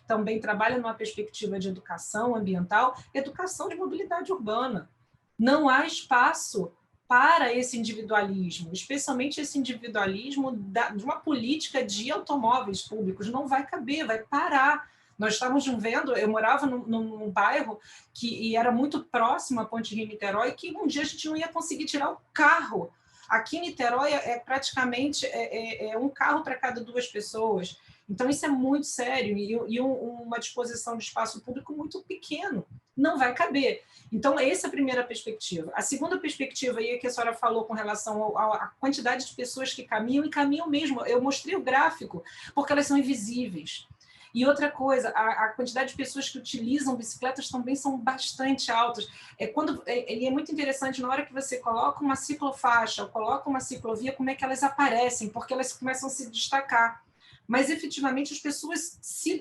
também trabalham numa perspectiva de educação ambiental, educação de mobilidade urbana. Não há espaço para esse individualismo, especialmente esse individualismo de uma política de automóveis públicos. Não vai caber, vai parar. Nós estávamos vendo, eu morava num bairro e era muito próximo à Ponte Rio-Niterói, que um dia a gente não ia conseguir tirar o carro. Aqui em Niterói praticamente um carro para cada 2 pessoas. Então, isso é muito sério e uma disposição de espaço público muito pequeno. Não vai caber. Então, essa é a primeira perspectiva. A segunda perspectiva aí que a senhora falou com relação à quantidade de pessoas que caminham, e caminham mesmo. Eu mostrei o gráfico, porque elas são invisíveis. E outra coisa, a quantidade de pessoas que utilizam bicicletas também são bastante altas. E é muito interessante, na hora que você coloca uma ciclofaixa ou coloca uma ciclovia, como é que elas aparecem, porque elas começam a se destacar. Mas, efetivamente, as pessoas se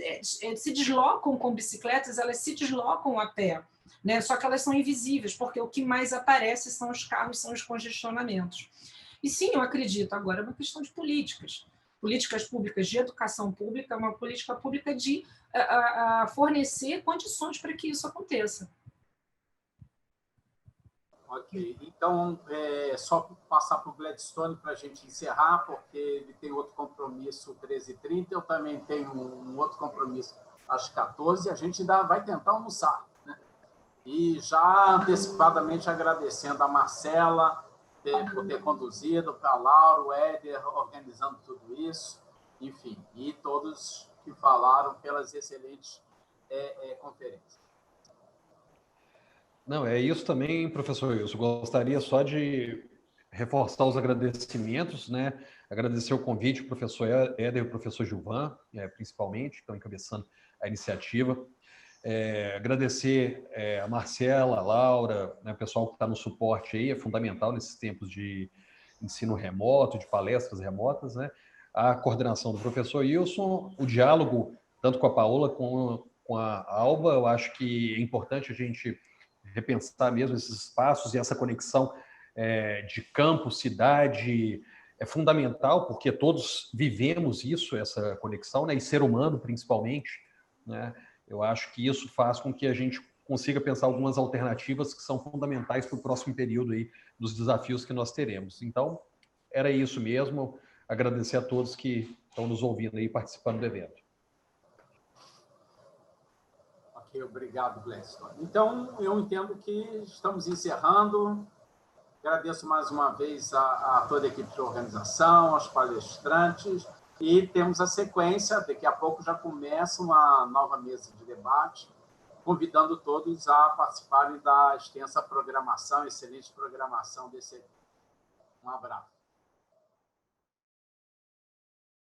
deslocam com bicicletas, elas se deslocam a pé, né? Só que elas são invisíveis, porque o que mais aparece são os carros, são os congestionamentos. E sim, eu acredito, agora é uma questão de políticas públicas de educação pública, uma política pública de fornecer condições para que isso aconteça.
Ok, então, só passar para o Gladstone para a gente encerrar, porque ele tem outro compromisso 13h30, eu também tenho um outro compromisso às 14h, a gente ainda vai tentar almoçar, né? E já antecipadamente agradecendo a Marcela por ter conduzido, para a Laura, o Éder, organizando tudo isso, enfim, e todos que falaram pelas excelentes conferências.
Não, é isso também, professor Wilson. Gostaria só de reforçar os agradecimentos, né? Agradecer o convite, o professor Éder e o professor Gilvan, principalmente, que estão encabeçando a iniciativa. Agradecer a Marcela, a Laura, né, o pessoal que está no suporte aí, é fundamental nesses tempos de ensino remoto, de palestras remotas, né? A coordenação do professor Wilson, o diálogo tanto com a Paola como com a Alba, eu acho que é importante a gente repensar mesmo esses espaços e essa conexão de campo, cidade, é fundamental, porque todos vivemos isso, essa conexão, né? E ser humano, principalmente, né? Eu acho que isso faz com que a gente consiga pensar algumas alternativas que são fundamentais para o próximo período aí, dos desafios que nós teremos. Então, era isso mesmo. Agradecer a todos que estão nos ouvindo aí, participando do evento.
Ok, obrigado, Gladstone. Então, eu entendo que estamos encerrando. Agradeço mais uma vez a toda a equipe de organização, aos palestrantes, e temos a sequência, daqui a pouco já começa uma nova mesa de debate, convidando todos a participarem da extensa programação, excelente programação desse evento. Um abraço.